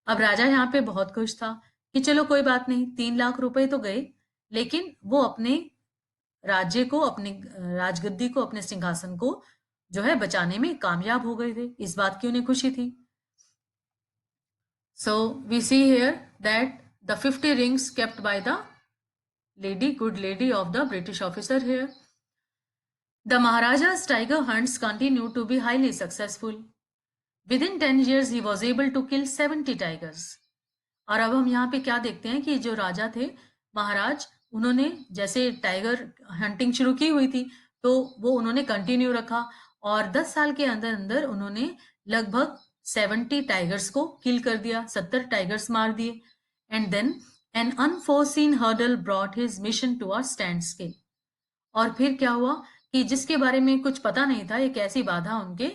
अब राजा यहाँ पे बहुत खुश था कि चलो कोई बात नहीं, 3 लाख रुपए तो गए, लेकिन वो अपने राज्य को, अपने राजगद्दी को, अपने सिंहासन को जो है बचाने में कामयाब हो गए थे। इस बात की उन्हें खुशी थी। So we see here that the 50 rings kept by the good lady of the British officer here. The Maharaja's tiger hunts continued to be highly successful. Within 10 years, he was able to kill 70 tigers. और अब हम यहाँ पे क्या देखते हैं कि जो राजा थे, महाराज, उन्होंने जैसे टाइगर हंटिंग शुरू की हुई थी तो वो उन्होंने कंटिन्यू रखा और 10 साल के अंदर अंदर उन्होंने लगभग 70 टाइगर्स को किल कर दिया, 70 टाइगर्स मार दिए। And then An unforeseen hurdle brought his mission to a standstill. और फिर क्या हुआ कि जिसके बारे में कुछ पता नहीं था, एक ऐसी बाधा उनके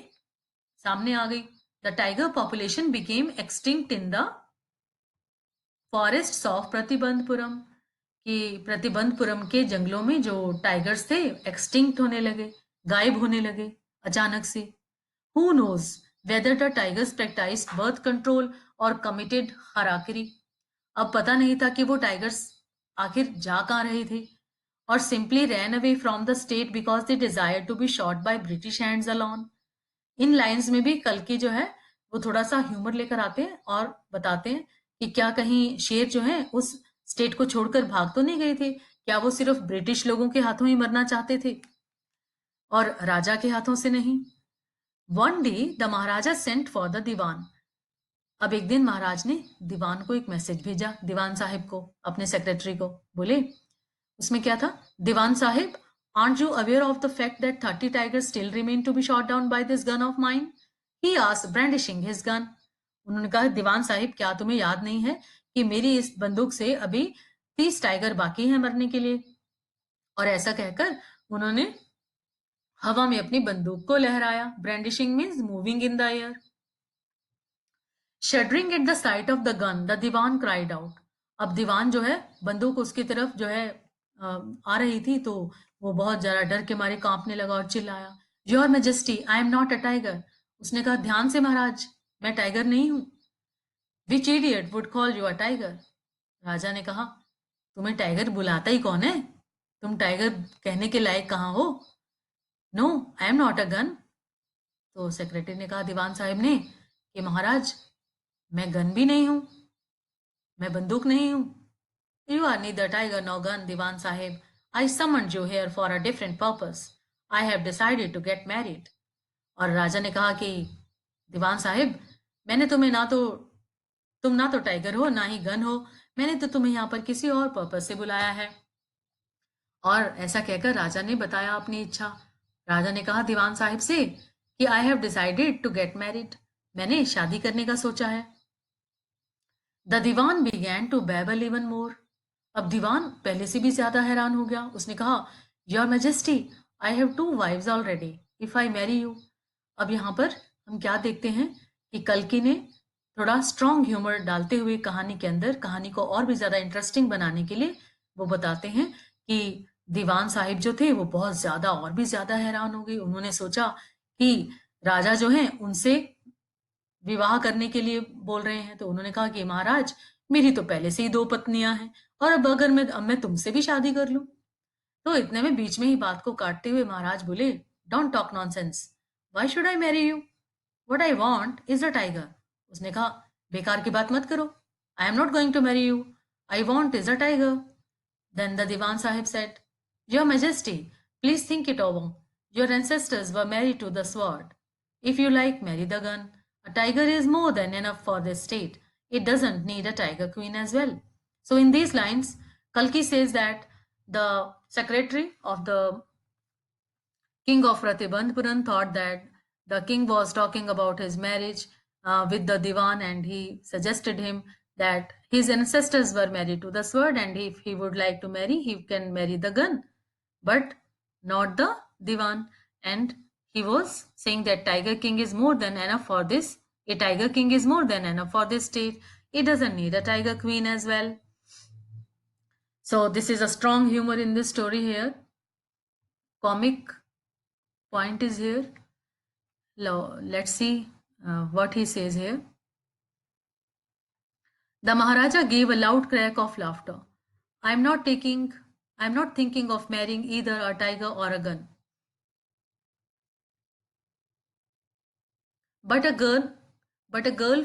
सामने आ गई. The tiger population became extinct in the forest of Pratibandapuram. कि प्रतिबंधपुरम के जंगलों में जो टाइगर्स थे एक्सटिंक्ट होने लगे, गायब होने लगे अचानक से. Who knows whether the tigers practice birth control और कमिटेड हराकरी. अब पता नहीं था कि वो टाइगर्स आखिर जा कहाँ रहे थे, और simply ran away from the state because they desire to be shot by British hands alone. इन लाइंस में भी कल की जो है वो थोड़ा सा ह्यूमर लेकर आते हैं और बताते हैं कि क्या कहीं शेर जो है उस स्टेट को छोड़कर भाग तो नहीं गए थे, क्या वो सिर्फ ब्रिटिश लोगों के हाथों ही मरना चाहते थे और राजा के हाथों से नहीं. One day the Maharaja sent for the dewan. अब एक दिन महाराज ने दीवान को एक मैसेज भेजा, दीवान साहिब को, अपने सेक्रेटरी को. बोले, उसमें क्या था, दीवान Sahib, aren't you aware of the fact that 30 tigers still remain to be shot down by this gun of mine? He asked, brandishing his gun. उन्होंने कहा, दीवान साहिब, क्या तुम्हें याद नहीं है कि मेरी इस बंदूक से अभी 30 टाइगर बाकी हैं मरने के लिए. और ऐसा कहकर उन्होंने हवा में अपनी बंदूक को लहराया. Brandishing means moving in the air. Shuddering at the sight of the gun the dewan cried out. अब दीवान जो है बंदूक उसकी तरफ जो है आ रही थी, तो वो बहुत ज्यादा डर के मारे कांपने लगा और चिल्लाया, your majesty, I am not a tiger. उसने कहा, ध्यान से महाराज, मैं टाइगर नहीं हूं. Which idiot would call you a tiger. राजा ने कहा, तुम्हें टाइगर बुलाता ही कौन है, तुम टाइगर कहने के लायक कहाँ हो. No, I am not a gun. तो सेक्रेटरी ने कहा दीवान साहिब ने कि महाराज, मैं गन भी नहीं हूं, मैं बंदूक नहीं हूं. You are neither tiger nor gun, Diwan Sahib. I summoned you here for a different purpose. I have decided to get married. और राजा ने कहा कि दीवान साहिब, मैंने तुम्हें तुम ना तो टाइगर हो ना ही गन हो, मैंने तो तुम्हें यहाँ पर किसी और पर्पस से बुलाया है. और ऐसा कहकर राजा ने बताया अपनी इच्छा. राजा ने कहा दीवान साहिब से कि I have decided to get married. मैंने शादी करने का सोचा है. The dewan began to babble even more. अब दीवान पहले से भी ज्यादा हैरान हो गया. उसने कहा, your majesty, I have 2 wives already if I marry you. अब यहाँ पर हम क्या देखते हैं कि कल्कि ने थोड़ा स्ट्रॉन्ग ह्यूमर डालते हुए कहानी के अंदर कहानी को और भी ज्यादा इंटरेस्टिंग बनाने के लिए वो बताते हैं कि दीवान साहिब जो थे वो बहुत ज्यादा और भी ज्यादा हैरान हो गए. उन्होंने सोचा कि राजा जो हैं उनसे विवाह करने के लिए बोल रहे हैं. तो उन्होंने कहा कि महाराज, मेरी तो पहले से ही 2 पत्नियां हैं, और अब मैं तुमसे भी शादी कर लूं. तो इतने में बीच में ही बात को काटते हुए महाराज बोले, don't talk nonsense. Why should I marry you? What I want is a tiger. उसने कहा, बेकार की बात मत करो. I am not going to marry you. I want is a tiger. Then the dewan sahib said, your majesty, please think it over. Your ancestors were married to the sword. If you like, marry the gun. A tiger is more than enough for this state. It doesn't need a tiger queen as well. So in these lines, Kalki says that the secretary of the king of Ratibandpuran thought that the king was talking about his marriage with the divan, and he suggested him that his ancestors were married to the sword, and if he would like to marry, he can marry the gun, but not the divan. And he was saying that Tiger King is more than enough for this. A Tiger King is more than enough for this state. It doesn't need a Tiger Queen as well. So this is a strong humor in this story here. Comic point is here. Let's see what he says here. The Maharaja gave a loud crack of laughter. I'm not thinking of marrying either a tiger or a gun. But a girl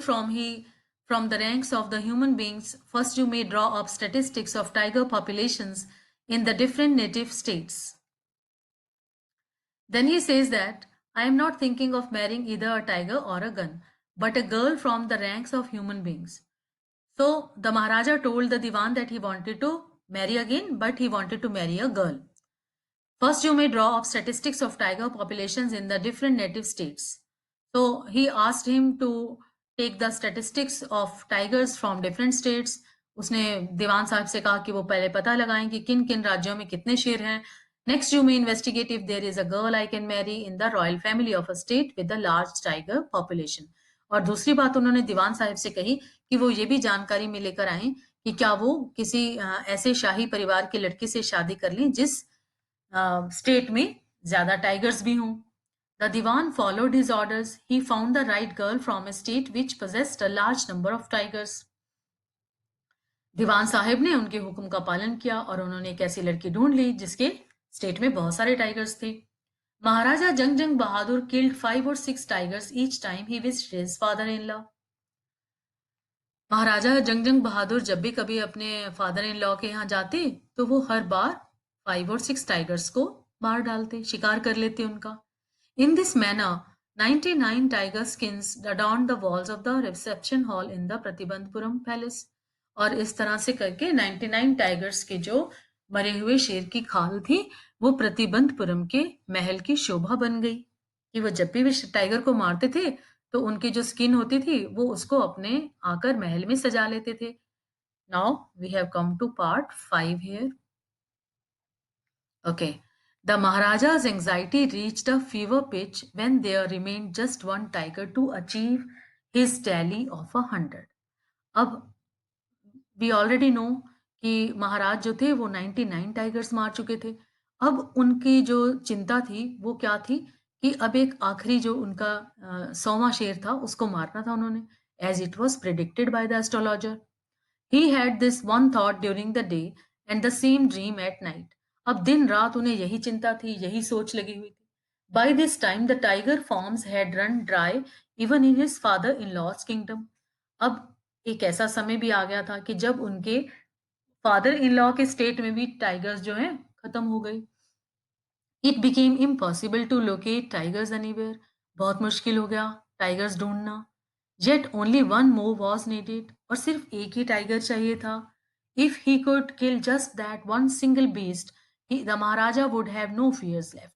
from the ranks of the human beings, first you may draw up statistics of tiger populations in the different native states. Then he says that I am not thinking of marrying either a tiger or a gun, but a girl from the ranks of human beings. So the Maharaja told the Diwan that he wanted to marry again, but he wanted to marry a girl. First, you may draw up statistics of tiger populations in the different native states. So he asked him to take the statistics of tigers from different states. उसने दीवान साहब से कहा कि वो पहले पता लगाएं कि किन किन राज्यों में कितने शेर हैं. Next you may investigate if there is a girl I can marry in the royal family of a state with a large tiger population. और दूसरी बात उन्होंने दीवान साहब से कही कि वो ये भी जानकारी में लेकर आए कि क्या वो किसी ऐसे शाही परिवार की लड़की से शादी कर लें जिस स्टेट में ज्यादा टाइगर्स भी हों. The Diwan followed his orders. He found the right girl from a state which possessed a large number of tigers. दीवान साहिब ने उनके हुक्म का पालन किया और उन्होंने एक ऐसी लड़की ढूंढ ली जिसके स्टेट में बहुत सारे टाइगर्स थे. महाराजा जंग जंग बहादुर killed 5 or 6 tigers each time he visited his father-in-law. महाराजा जंग जंग बहादुर जब भी कभी अपने फादर इन लॉ के यहाँ जाते तो वो हर बार 5 और 6 टाइगर्स को मार डालते, शिकार कर लेते उनका. In this manner, 99 tiger skins adorned the walls of the reception hall in the Pratibandpuram palace. और इस तरह से करके 99 टाइगर्स के जो मरे हुए शेर की खाल थी वो प्रतिबंधपुरम के महल की शोभा बन गई कि वो जब भी टाइगर को मारते थे तो उनकी जो स्किन होती थी वो उसको अपने आकर महल में सजा लेते थे. Now we have come to part 5 here. Okay. The Maharaja's anxiety reached a fever pitch when there remained just one tiger to achieve his tally of 100. अब we already know कि महाराज जो थे वो 99 टाइगर्स मार चुके थे. अब उनकी जो चिंता थी वो क्या थी कि अब एक आखिरी जो उनका 100वां शेर था उसको मारना था उन्होंने, as it was predicted by the astrologer. He had this one thought during the day and the same dream at night. अब दिन रात उन्हें यही चिंता थी, यही सोच लगी हुई थी. By this time the tiger farms had run dry even in his father-in-law's kingdom. अब एक ऐसा समय भी आ गया था कि जब उनके फादर इन लॉ के स्टेट में भी टाइगर्स जो हैं खत्म हो गई. It became impossible to locate tigers anywhere. बहुत मुश्किल हो गया टाइगर्स ढूंढना. Yet only one more was needed. और सिर्फ एक ही टाइगर चाहिए था. If he could kill just that one single beast, the Maharaja would have no fears left.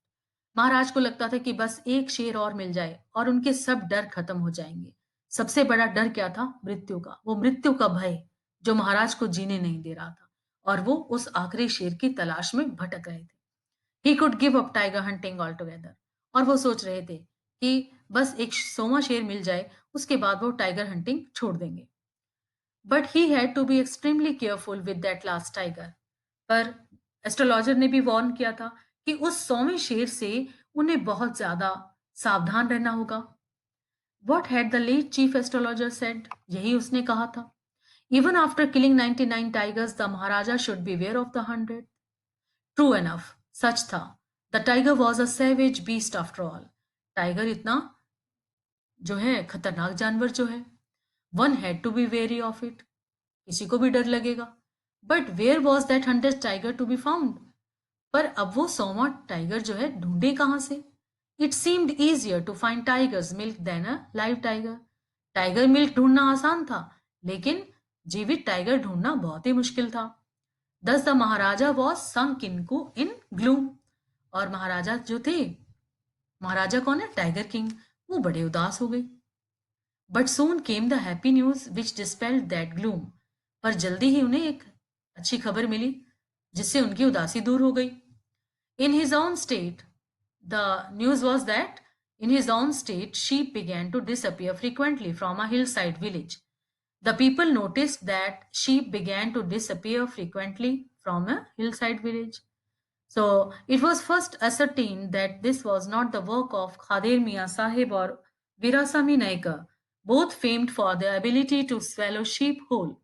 महाराज को लगता था कि बस एक शेर और मिल जाए और उनके सब डर खत्म हो जाएंगे. सबसे बड़ा डर क्या था? मृत्यु का. वो मृत्यु का भय जो महाराज को जीने नहीं दे रहा था और वो उस आखिरी शेर की तलाश में भटक रहे थे. He could give up tiger hunting altogether. और वो सोच रहे थे कि बस एक 100वां शेर मिल जाए उसके बाद वो टाइगर हंटिंग छोड़ देंगे. But he had to be extremely careful with that last tiger. पर एस्ट्रोलॉजर ने भी वार्न किया था कि उस 100वें शेर से उन्हें बहुत ज्यादा सावधान रहना होगा. What had the late chief astrologer said? यही उसने कहा था. Even after killing 99 tigers, the Maharaja should beware of the 100. True enough, सच था. The tiger was a savage beast after all. Tiger इतना जो है खतरनाक जानवर जो है. One had to be wary of it. किसी को भी डर लगेगा. But where was that 100th tiger to be found? पर अब वो 100वां टाइगर जो है ढूंढे कहां से? It seemed easier to find tiger's milk than a live tiger. Tiger milk ढूंढना आसान था, लेकिन जीवित टाइगर ढूंढना बहुत ही मुश्किल था. Thus the Maharaja was sunk in gloom. और महाराजा जो थे, महाराजा कौन है? Tiger king. वो बड़े उदास हो गए. But soon came the happy news which dispelled that gloom. पर जल्दी ही उन्हें एक अच्छी खबर मिली जिससे उनकी उदासी दूर हो गई. In his own state, the news was that in his own state, sheep began to disappear frequently from a hillside village. The people noticed that sheep began to disappear frequently from a hillside village. So it was first ascertained that this was not the work of Khadir Mia Sahib or Virasami Naikar, both famed for their ability to swallow sheep whole.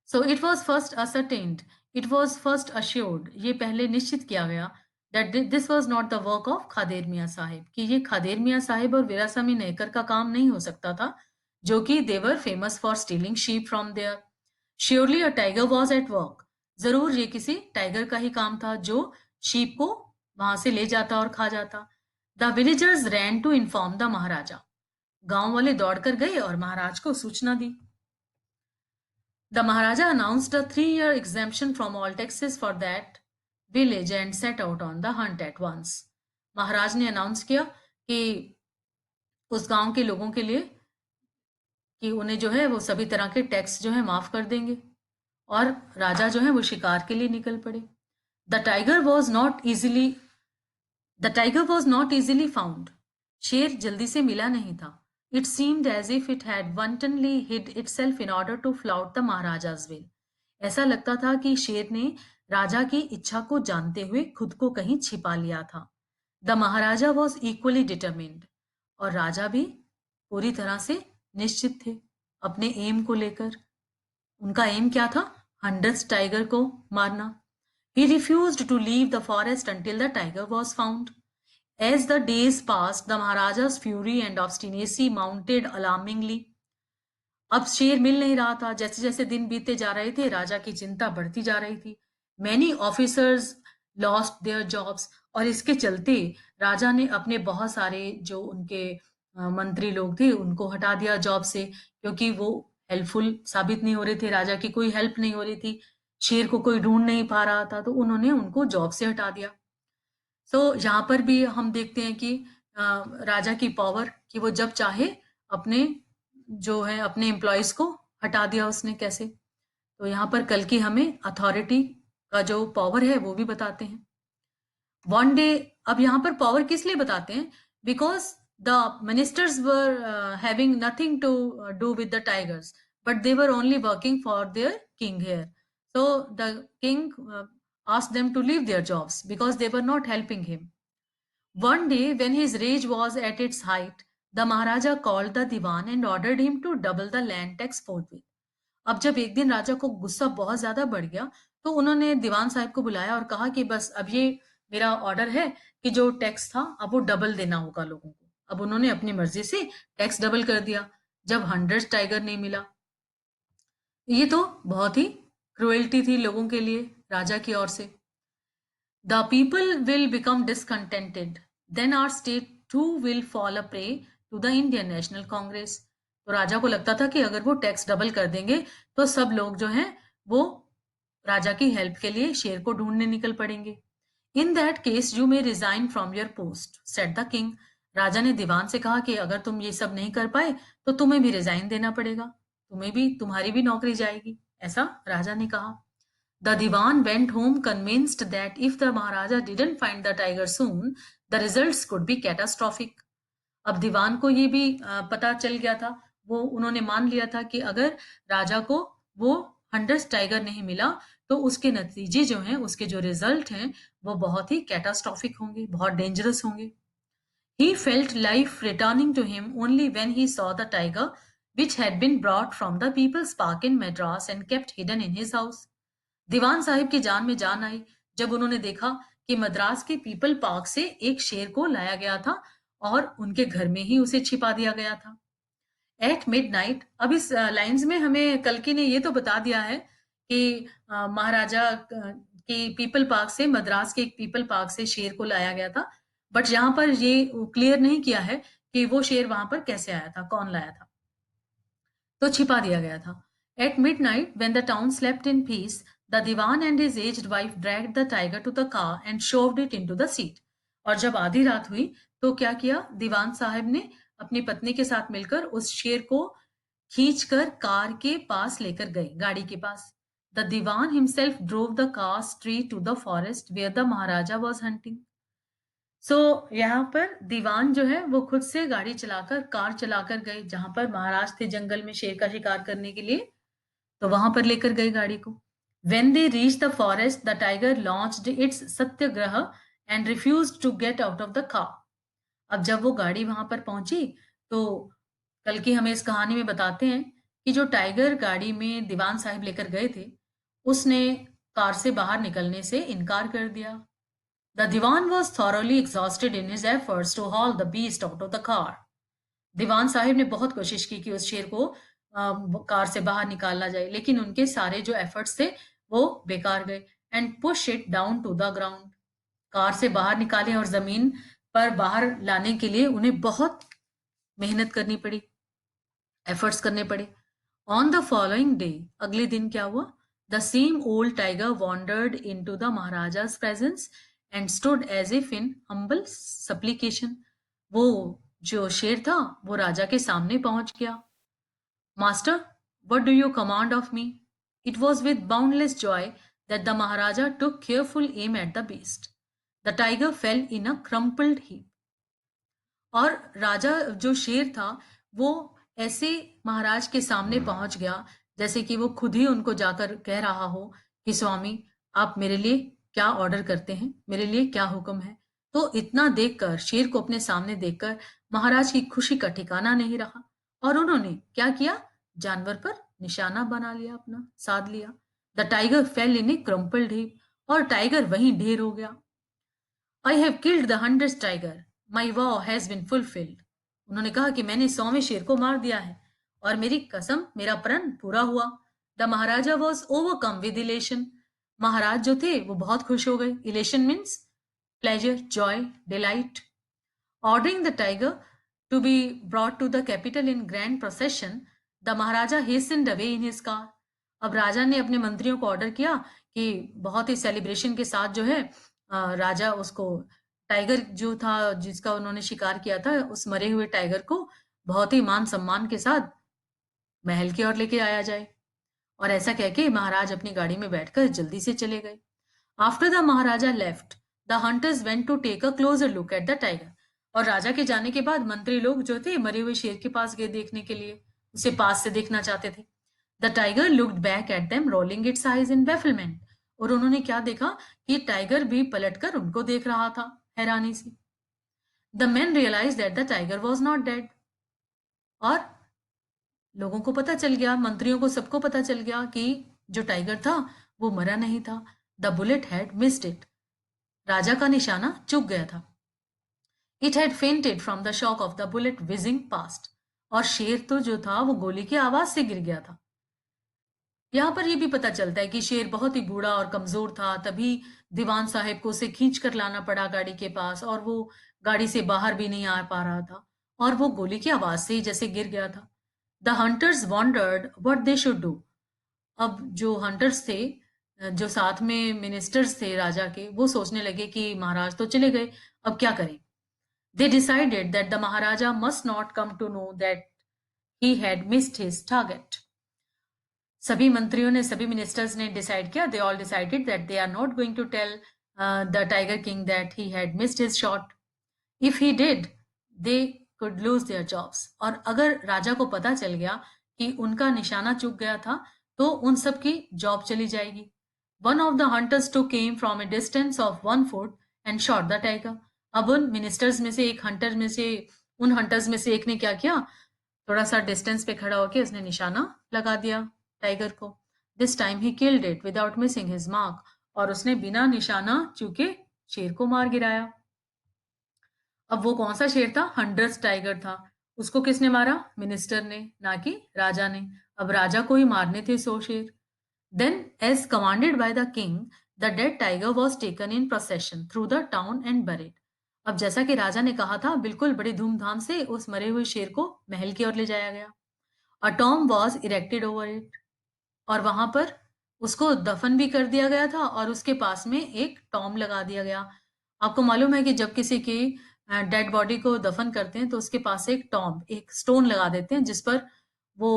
So it was first ascertained, it was first assured, ये पहले निश्चित किया गया that this was not the work of Khader मियाँ साहिब, कि ये खादेर मियाँ साहिब और वीरास्वामी नयकर का काम नहीं हो सकता था, जो कि they were famous for stealing sheep from there. Surely a tiger was at work. जरूर ये किसी टाइगर का ही काम था जो शीप को वहां से ले जाता और खा जाता. The villagers ran to inform the महाराजा. गांव वाले दौड़कर गए और महाराज को सूचना दी. The Maharaja announced a 3-year exemption from all taxes for that village and set out on the hunt at once. महाराज ने अनाउंस किया कि उस गांव के लोगों के लिए कि उन्हें जो है वो सभी तरह के टैक्स जो है माफ कर देंगे और राजा जो है वो शिकार के लिए निकल पड़े। The tiger was not easily the tiger was not easily found. शेर जल्दी से मिला नहीं था। It seemed as if it had wantonly hid itself in order to flout the महाराजा's will। ऐसा लगता था कि शेर ने राजा की इच्छा को जानते हुए खुद को कहीं छिपा लिया था। The maharaja was equally determined. और राजा भी पूरी तरह से निश्चित थे अपने एम को लेकर। उनका एम क्या था? हंड्रेड टाइगर को मारना। He refused to leave the forest until the tiger was found. As the days passed, the Maharaja's fury and obstinacy mounted alarmingly. अब शेर मिल नहीं रहा था। जैसे जैसे दिन बीतते जा रहे थे, राजा की चिंता बढ़ती जा रही थी। Many officers lost their jobs। और इसके चलते राजा ने अपने बहुत सारे जो उनके मंत्री लोग थे उनको हटा दिया जॉब से, क्योंकि वो हेल्पफुल साबित नहीं हो रहे थे। राजा की कोई हेल्प नहीं हो रही थी, शेर को कोई ढूंढ नहीं पा रहा था, तो उन्होंने उनको जॉब से हटा दिया। सो यहाँ पर भी हम देखते हैं कि राजा की पावर कि वो जब चाहे अपने जो है अपने एम्प्लॉयज को हटा दिया उसने कैसे। तो यहाँ पर कल की हमें अथॉरिटी का जो पावर है वो भी बताते हैं। वन डे, अब यहाँ पर पावर किस लिए बताते हैं? Because the ministers were having nothing to do with the tigers, but they were only working for their king here. So the king asked them to leave their jobs because they were not helping him. One day, when his rage was at its height, the Maharaja called the Diwan and ordered him to double the land tax forthwith. अब जब एक दिन राजा को गुस्सा बहुत ज्यादा बढ़ गया, तो उन्होंने दीवान साहब को बुलाया और कहा कि बस अब ये मेरा ऑर्डर है कि जो टैक्स था अब वो डबल देना होगा लोगों को। अब उन्होंने अपनी मर्जी से टैक्स डबल कर दिया जब 100 टाइगर नहीं मिला। ये तो बहुत ही क्रुएल्टी थी लोगों के लिए राजा की ओर से। The people will become discontented, then our state too will fall a prey to the Indian National Congress. तो राजा को लगता था कि अगर वो टैक्स डबल कर देंगे तो सब लोग जो हैं वो राजा की हेल्प के लिए शेर को ढूंढने निकल पड़ेंगे। In that case you may resign from your post, said the king. राजा ने दीवान से कहा कि अगर तुम ये सब नहीं कर पाए तो तुम्हें भी रिजाइन देना पड़ेगा, तुम्हें भी, तुम्हारी भी नौकरी जाएगी, ऐसा राजा ने कहा। The dewan went home convinced that if the maharaja didn't find the tiger soon the results could be catastrophic. अब दीवान को ये भी पता चल गया था, वो उन्होंने मान लिया था कि अगर राजा को वो 100 टाइगर नहीं मिला तो उसके नतीजे जो हैं, उसके जो रिजल्ट हैं वो बहुत ही कैटास्ट्रोफिक होंगे, बहुत डेंजरस होंगे। He felt life returning to him only when he saw the tiger which had been brought from the People's Park in Madras and kept hidden in his house. दीवान साहिब की जान में जान आई जब उन्होंने देखा कि मद्रास के पीपल पार्क से एक शेर को लाया गया था और उनके घर में ही उसे छिपा दिया गया था। एट मिडनाइट, अब इस लाइंस में हमें कल्कि ने ये तो बता दिया है कि महाराजा के पीपल पार्क से, मद्रास के एक पीपल पार्क से शेर को लाया गया था, बट यहाँ पर ये क्लियर नहीं किया है कि वो शेर वहां पर कैसे आया था, कौन लाया था। तो छिपा दिया गया था। At midnight when the town slept in peace, the dewan and his aged wife dragged the tiger to the car and shoved it into the seat. और जब आधी रात हुई तो क्या किया, दीवान साहब ने अपनी पत्नी के साथ मिलकर उस शेर को खींचकर कार के पास लेकर गए, गाड़ी के पास। The dewan himself drove the car straight to the forest where the maharaja was hunting. So यहाँ पर दीवान जो है वो खुद से गाड़ी चलाकर, कार चलाकर गए जहां पर महाराज थे जंगल में शेर का शिकार करने के लिए, तो वहां पर लेकर गए गाड़ी को। When they reached the forest, the tiger launched its Satyagraha and refused to get out of the car। अब जब वो गाड़ी वहां पर पहुंची तो कल की हमें इस कहानी में बताते हैं कि जो टाइगर गाड़ी में दीवान साहिब लेकर गए थे उसने कार से बाहर निकलने से इनकार कर दिया। The Diwan was thoroughly exhausted in his efforts to haul the beast out of the car। दीवान साहिब ने बहुत कोशिश की कि उस शेर को कार से बाहर निकाला जाए, लेकिन उनके सारे जो एफर्ट्स थे वो बेकार गए। And push it down to the ground, car से बाहर निकाले और जमीन पर बाहर लाने के लिए उन्हें बहुत मेहनत करनी पड़ी, एफर्ट्स करने पड़े। ऑन द फॉलोइंग डे, अगले दिन क्या हुआ, the same old tiger wandered into the maharaja's presence and stood as if in humble supplication. वो जो शेर था वो राजा के सामने पहुंच गया Master, what do you command of me? It was with boundless joy that the Maharaja took careful aim at the beast. The tiger fell in a crumpled heap. और राजा जो शेर था वो ऐसे महाराज के सामने पहुंच गया जैसे कि वो खुद ही उनको जाकर कह रहा हो कि स्वामी आप मेरे लिए क्या ऑर्डर करते हैं, मेरे लिए क्या हुक्म है। तो इतना देखकर, शेर को अपने सामने देखकर महाराज की खुशी का ठिकाना नहीं रहा और उन्होंने क्या किया, जानवर पर निशाना बना लिया, अपना साध लिया। The tiger fail in A crumpled heap और टाइगर वहीं ढेर हो गया। I have killed the 100th tiger, my Waugh has been fulfilled. उन्होंने कहा कि मैंने 100वें शेर को मार दिया है और मेरी कसम, मेरा प्रण पूरा हुआ। The maharaja was overcome with elation. महाराज जो थे वो बहुत खुश हो गए। Elation means pleasure, joy, delight. Ordering the tiger to be brought to the capital in grand procession, the Maharaja hastened away in his car. अब राजा ने अपने मंत्रियों को ऑर्डर किया कि बहुत ही सेलिब्रेशन के साथ जो है राजा उसको टाइगर जो था जिसका उन्होंने शिकार किया था, उस मरे हुए टाइगर को बहुत ही मान सम्मान के साथ महल की ओर लेके आया जाए। और ऐसा कह के महाराज अपनी गाड़ी में बैठकर जल्दी से चले गए। After the maharaja left, the hunters went to take a closer look at the tiger. और राजा के जाने के बाद मंत्री लोग जो थे मरे हुए शेर के पास गए देखने के लिए, उसे पास से देखना चाहते थे। The tiger looked back at them rolling its eyes in bafflement. और उन्होंने क्या देखा कि टाइगर भी पलटकर उनको देख रहा था हैरानी से। The man realise that the tiger was not dead. और लोगों को पता चल गया, मंत्रियों को सबको पता चल गया कि जो टाइगर था वो मरा नहीं था। The bullet had missed it. राजा का निशाना चूक गया था। It had fainted from the shock of the bullet whizzing past. और शेर तो जो था वो गोली की आवाज से गिर गया था। यहाँ पर यह भी पता चलता है कि शेर बहुत ही बूढ़ा और कमजोर था, तभी दीवान साहब को उसे खींच कर लाना पड़ा गाड़ी के पास और वो गाड़ी से बाहर भी नहीं आ पा रहा था और वो गोली की आवाज से ही जैसे गिर गया था। The hunters wandered what they should do. अब जो हंटर्स थे, जो साथ में मिनिस्टर्स थे राजा के, वो सोचने लगे कि महाराज तो चले गए, अब क्या करें। They decided that the maharaja must not come to know that he had missed his target. सभी मंत्रियों ने, सभी मिनिस्टर्स ने डिसाइड किया, they all decided that they are not going to tell the tiger king that he had missed his shot. If he did they could lose their jobs. और अगर राजा को पता चल गया कि उनका निशाना चूक गया था तो उन सब की जॉब चली जाएगी। One of the hunters too came from a distance of 1 foot and shot the tiger. अब उन मिनिस्टर्स में से एक हंटर में से, उन हंटर्स में से एक ने क्या किया, थोड़ा सा डिस्टेंस पे खड़ा होकर उसने निशाना लगा दिया टाइगर को। This time he killed it without missing his mark. और उसने बिना निशाना चूके शेर को मार गिराया। अब वो कौन सा शेर था, 100th टाइगर था। उसको किसने मारा, मिनिस्टर ने, ना कि राजा ने। अब राजा को ही मारने थे 100 शेर। Then as commanded by the king, the dead tiger was taken in procession through the town and buried. अब जैसा कि राजा ने कहा था, बिल्कुल बड़ी धूमधाम से उस मरे हुए शेर को महल की ओर ले जाया गया। A tomb was erected over it. और वहां पर उसको दफन भी कर दिया गया था और उसके पास में एक टॉम लगा दिया गया। आपको मालूम है कि जब किसी की डेड बॉडी को दफन करते हैं तो उसके पास एक टॉम, एक स्टोन लगा देते हैं जिस पर वो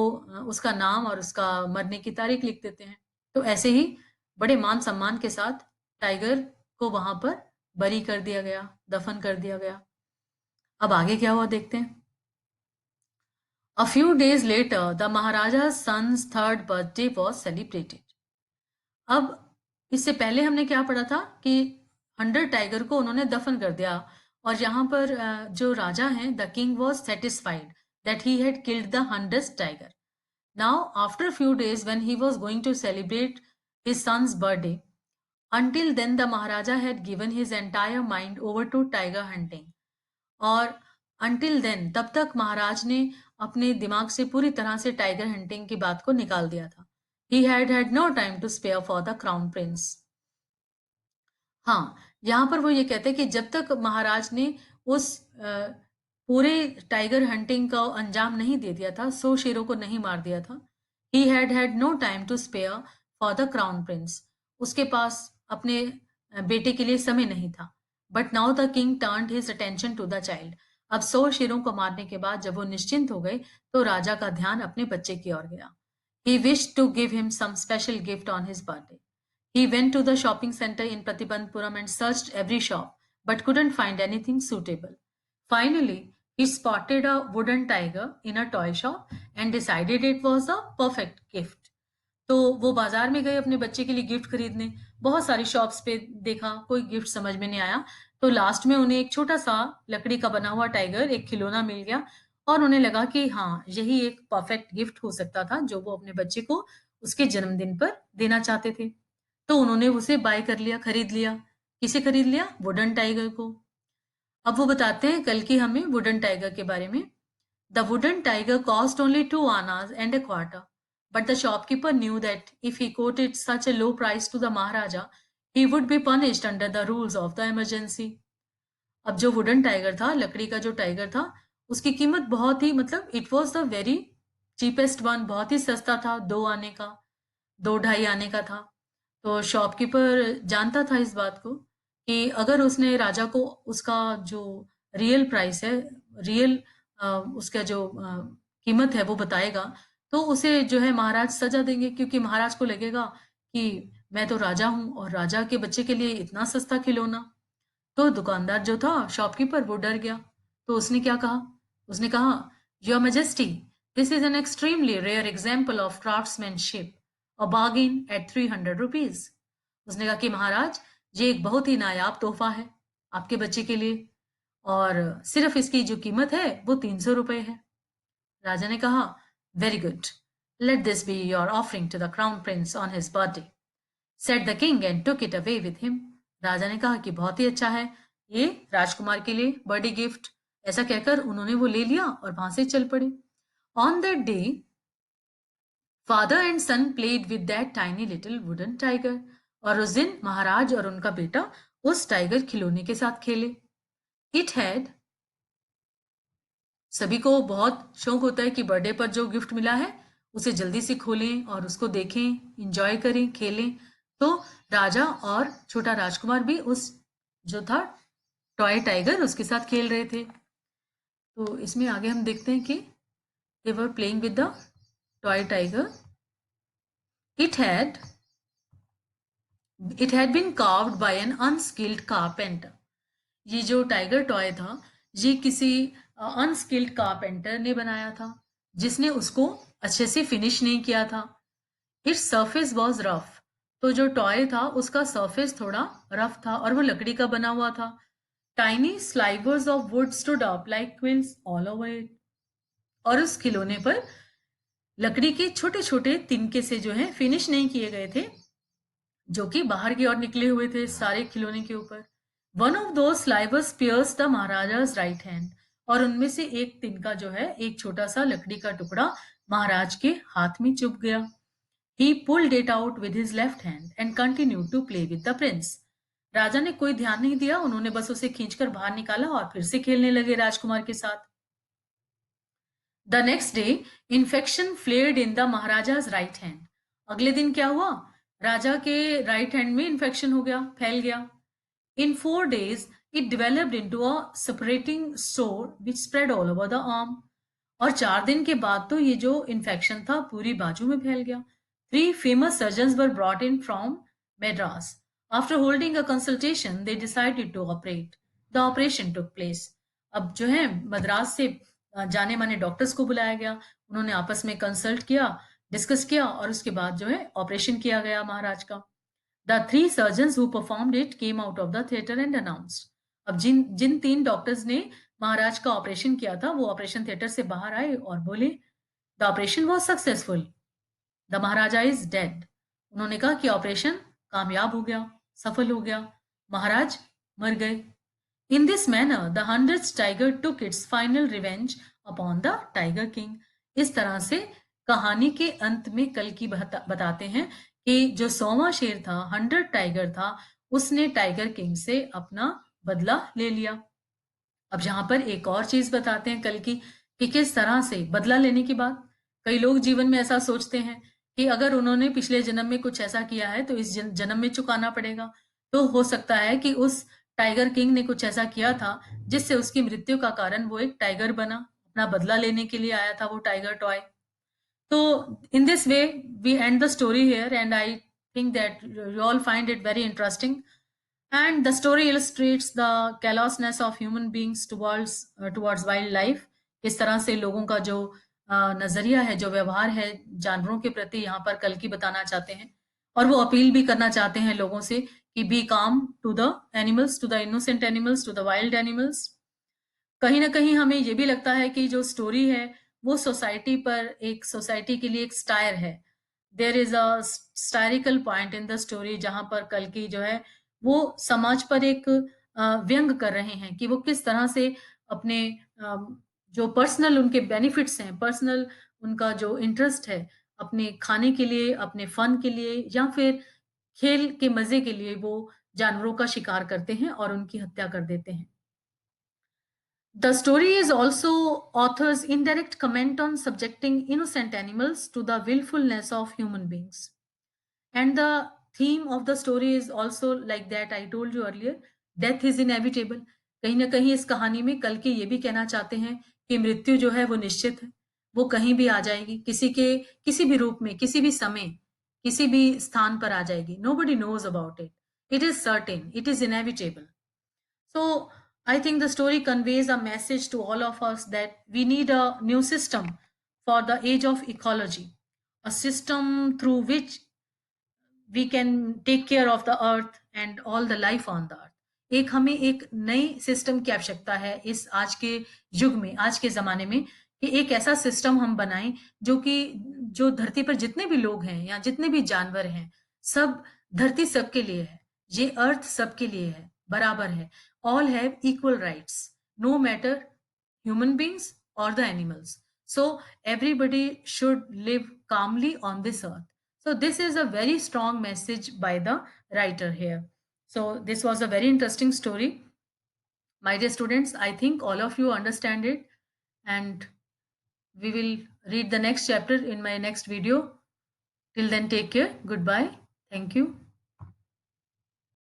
उसका नाम और उसका मरने की तारीख लिख देते हैं। तो ऐसे ही बड़े मान सम्मान के साथ टाइगर को वहां पर बरी कर दिया गया, दफन कर दिया गया। अब आगे क्या हुआ देखते हैं। A few days later, the Maharaja's son's third birthday was celebrated. अब इससे पहले हमने क्या पढ़ा था कि 100 टाइगर को उन्होंने दफन कर दिया और यहाँ पर जो राजा हैं, the king was satisfied that he had killed the 100th tiger. Now after few days when he was going to celebrate his son's birthday, until then the Maharaja had given his entire mind over to tiger hunting. और until then, तब तक महाराज ने अपने दिमाग से पूरी तरह से टाइगर हंटिंग की बात को निकाल दिया था। He had had no time to spare for the crown prince. हाँ, यहाँ पर वो ये कहते हैं कि जब तक महाराज ने उस पूरे टाइगर हंटिंग का अंजाम नहीं दे दिया था, 100 शेरों को नहीं मार दिया था, he had had no time to spare for the crown prince. उसके पास अपने बेटे के लिए समय नहीं था। But now the king turned his attention to the child. अब 100 शेरों को मारने के बाद जब वो निश्चिंत हो गए, तो राजा का ध्यान अपने बच्चे की ओर गया। He wished to give him some special gift on his birthday. He went to the shopping center in Pratibandpuram and searched every shop, but couldn't find anything suitable. Finally, he spotted a wooden tiger in a toy shop and decided it was a perfect gift. तो वो बाजार में गए अपने बच्चे के लिए gift खरीदने। बहुत सारी शॉप्स पे देखा, कोई गिफ्ट समझ में नहीं आया। तो लास्ट में उन्हें एक छोटा-सा लकड़ी का बना हुआ टाइगर, एक खिलौना मिल गया और उन्हें लगा कि हाँ, यही एक परफेक्ट गिफ्ट हो सकता था जो वो अपने बच्चे को उसके जन्मदिन पर देना चाहते थे। तो उन्होंने उसे बाय कर लिया, खरीद लिया। किसे खरीद लिया? वुडन टाइगर को। अब वो बताते हैं कल की हमें वुडन टाइगर के बारे में। The wooden tiger cost only 2 annas and a quarter, but the shopkeeper knew that if he quoted such a low price to the Maharaja, he would be punished under the rules of the emergency. अब जो wooden tiger था, लकड़ी का जो tiger था, उसकी कीमत बहुत ही मतलब it was the very cheapest one, बहुत ही सस्ता था, 2 आने का, 2 ढाई आने का था। तो शॉपकीपर जानता था इस बात को कि अगर उसने राजा को उसका जो रियल प्राइस है, रियल उसका जो कीमत है वो बताएगा, तो उसे जो है महाराज सजा देंगे, क्योंकि महाराज को लगेगा कि मैं तो राजा हूँ और राजा के बच्चे के लिए इतना सस्ता खिलौना। तो दुकानदार जो था, शॉपकीपर, वो डर गया। तो उसने क्या कहा? उसने कहा, your majesty, this is an extremely rare example of craftsmanship, a bargain at 300 rupees. उसने कहा कि महाराज, ये एक बहुत ही नायाब तोहफा है आपके बच्चे के लिए और सिर्फ इसकी जो कीमत है वो 300 रुपए है। राजा ने कहा, very good, let this be your offering to the crown prince on his birthday, said the king and took it away with him. राजा ने कहा कि बहुत ही अच्छा है, ये राजकुमार के लिए बर्थडे गिफ्ट। ऐसा कहकर उन्होंने वो ले लिया और वहां से चल पड़े। On that day father and son played with that tiny little wooden tiger. और उस दिन महाराज और उनका बेटा उस टाइगर खिलौने के साथ खेले। इट हैड, सभी को बहुत शौक होता है कि बर्थडे पर जो गिफ्ट मिला है उसे जल्दी से खोलें और उसको देखें, इंजॉय करें, खेलें। तो राजा और छोटा राजकुमार भी उस जो था टॉय टाइगर उसके साथ खेल रहे थे। तो इसमें आगे हम देखते हैं कि they were playing with the toy tiger. It had it had been carved by an unskilled carpenter. ये जो टाइगर टॉय था, ये किसी अनस्किल्ड कारपेंटर ने बनाया था, जिसने उसको अच्छे से फिनिश नहीं किया था। Its surface was rough. तो जो टॉय था उसका सरफेस थोड़ा रफ था और वो लकड़ी का बना हुआ था। Tiny slivers of wood stood up like quills all over it. और उस खिलौने पर लकड़ी के छोटे छोटे तिनके से जो है फिनिश नहीं किए गए थे, जो कि बाहर की ओर निकले हुए थे सारे खिलौने के ऊपर। वन ऑफ दो स्लाइवर्स piers the maharaja's right hand. और उनमें से एक तिनका जो है, एक छोटा सा लकड़ी का टुकड़ा महाराज के हाथ में चुभ गया। He pulled it out with his left hand and continued to play with the prince. राजा ने कोई ध्यान नहीं दिया, उन्होंने बस उसे खींचकर बाहर निकाला और फिर से खेलने लगे राजकुमार के साथ। The next day infection flared in the maharaja's right hand. अगले दिन क्या हुआ? राजा के राइट हैंड में इन्फेक्शन हो गया, फैल गया। इन 4 days it developed into a separating sore which spread all over the arm. और 4 दिन के बाद तो ये जो इन्फेक्शन था पूरी बाजू में फैल गया। 3 famous surgeons were brought in from Madras. After holding a consultation, they decided to operate. The operation took place. अब जो है मद्रास से जाने माने डॉक्टर्स को बुलाया गया। उन्होंने आपस में कंसल्ट किया, डिस्कस किया और उसके बाद जो है ऑपरेशन किया गया महाराज का। The 3 surgeons who performed it came out of the theater and announced. अब जिन जिन 3 डॉक्टर्स ने महाराज का ऑपरेशन किया था, वो ऑपरेशन थिएटर से बाहर आए और बोले, the operation was successful, the Maharaja is dead. उन्होंने कहा कि ऑपरेशन कामयाब हो गया, सफल हो गया, महाराज मर गए। In this manner the 100th tiger took its final revenge upon the tiger king. इस तरह से कहानी के अंत में कल की बताते हैं कि जो 100वां शेर था, 100 टाइगर था, उसने टाइगर किंग से अपना बदला ले लिया। अब यहाँ पर एक और चीज बताते हैं कल की, कि किस तरह से बदला लेने की बात। कई लोग जीवन में ऐसा सोचते हैं कि अगर उन्होंने पिछले जन्म में कुछ ऐसा किया है तो इस जन्म में चुकाना पड़ेगा। तो हो सकता है कि उस टाइगर किंग ने कुछ ऐसा किया था जिससे उसकी मृत्यु का कारण वो एक टाइगर बना, अपना बदला लेने के लिए आया था वो टाइगर टॉय। तो in this way we end the story here, and I think that you all find it very interesting, and the story illustrates the callousness of human beings towards wildlife। इस तरह से लोगों का जो नजरिया है, जो व्यवहार है जानवरों के प्रति, यहाँ पर कल्कि बताना चाहते हैं। और वो अपील भी करना चाहते हैं लोगों से कि be calm to the animals, to the innocent animals, to the wild animals. कहीं ना कहीं हमें ये भी लगता है कि जो स्टोरी है वो सोसाइटी के लिए एक स्टायर है। There is a satirical point in the story, जहां पर कल्कि जो है वो समाज पर एक व्यंग कर रहे हैं कि वो किस तरह से अपने जो पर्सनल उनके बेनिफिट्स हैं, पर्सनल उनका जो इंटरेस्ट है, अपने खाने के लिए, अपने फन के लिए, या फिर खेल के मजे के लिए वो जानवरों का शिकार करते हैं और उनकी हत्या कर देते हैं। The story is also author's indirect comment on subjecting innocent animals to the willfulness of human beings. And the theme of the story is also like that I told you earlier, death is inevitable। कहीं ना कहीं इस कहानी में कल के ये भी कहना चाहते हैं कि मृत्यु जो है वो निश्चित है, वो कहीं भी आ जाएगी, किसी भी रूप में, किसी भी समय, किसी भी स्थान पर आ जाएगी। Nobody knows about it. It is certain, it is inevitable। So I think the story conveys a message to all of us that we need a new system for the age of ecology, a system through which we can take care of the earth and all the life on the earth। एक हमें एक नई system की आवश्यकता है इस आज के युग में, आज के ज़माने में, कि एक ऐसा सिस्टम हम बनाएं जो धरती पर जितने भी लोग हैं या जितने भी जानवर हैं, सब, धरती सबके लिए है, ये अर्थ सबके लिए है, बराबर है। All have equal rights, no matter human beings or the animals। So everybody should live calmly on this earth। So this is a very strong message by the writer here। So this was a very interesting story, my dear students। I think all of you understand it, and we will read the next chapter in my next video. Till then, take care. Goodbye. Thank you.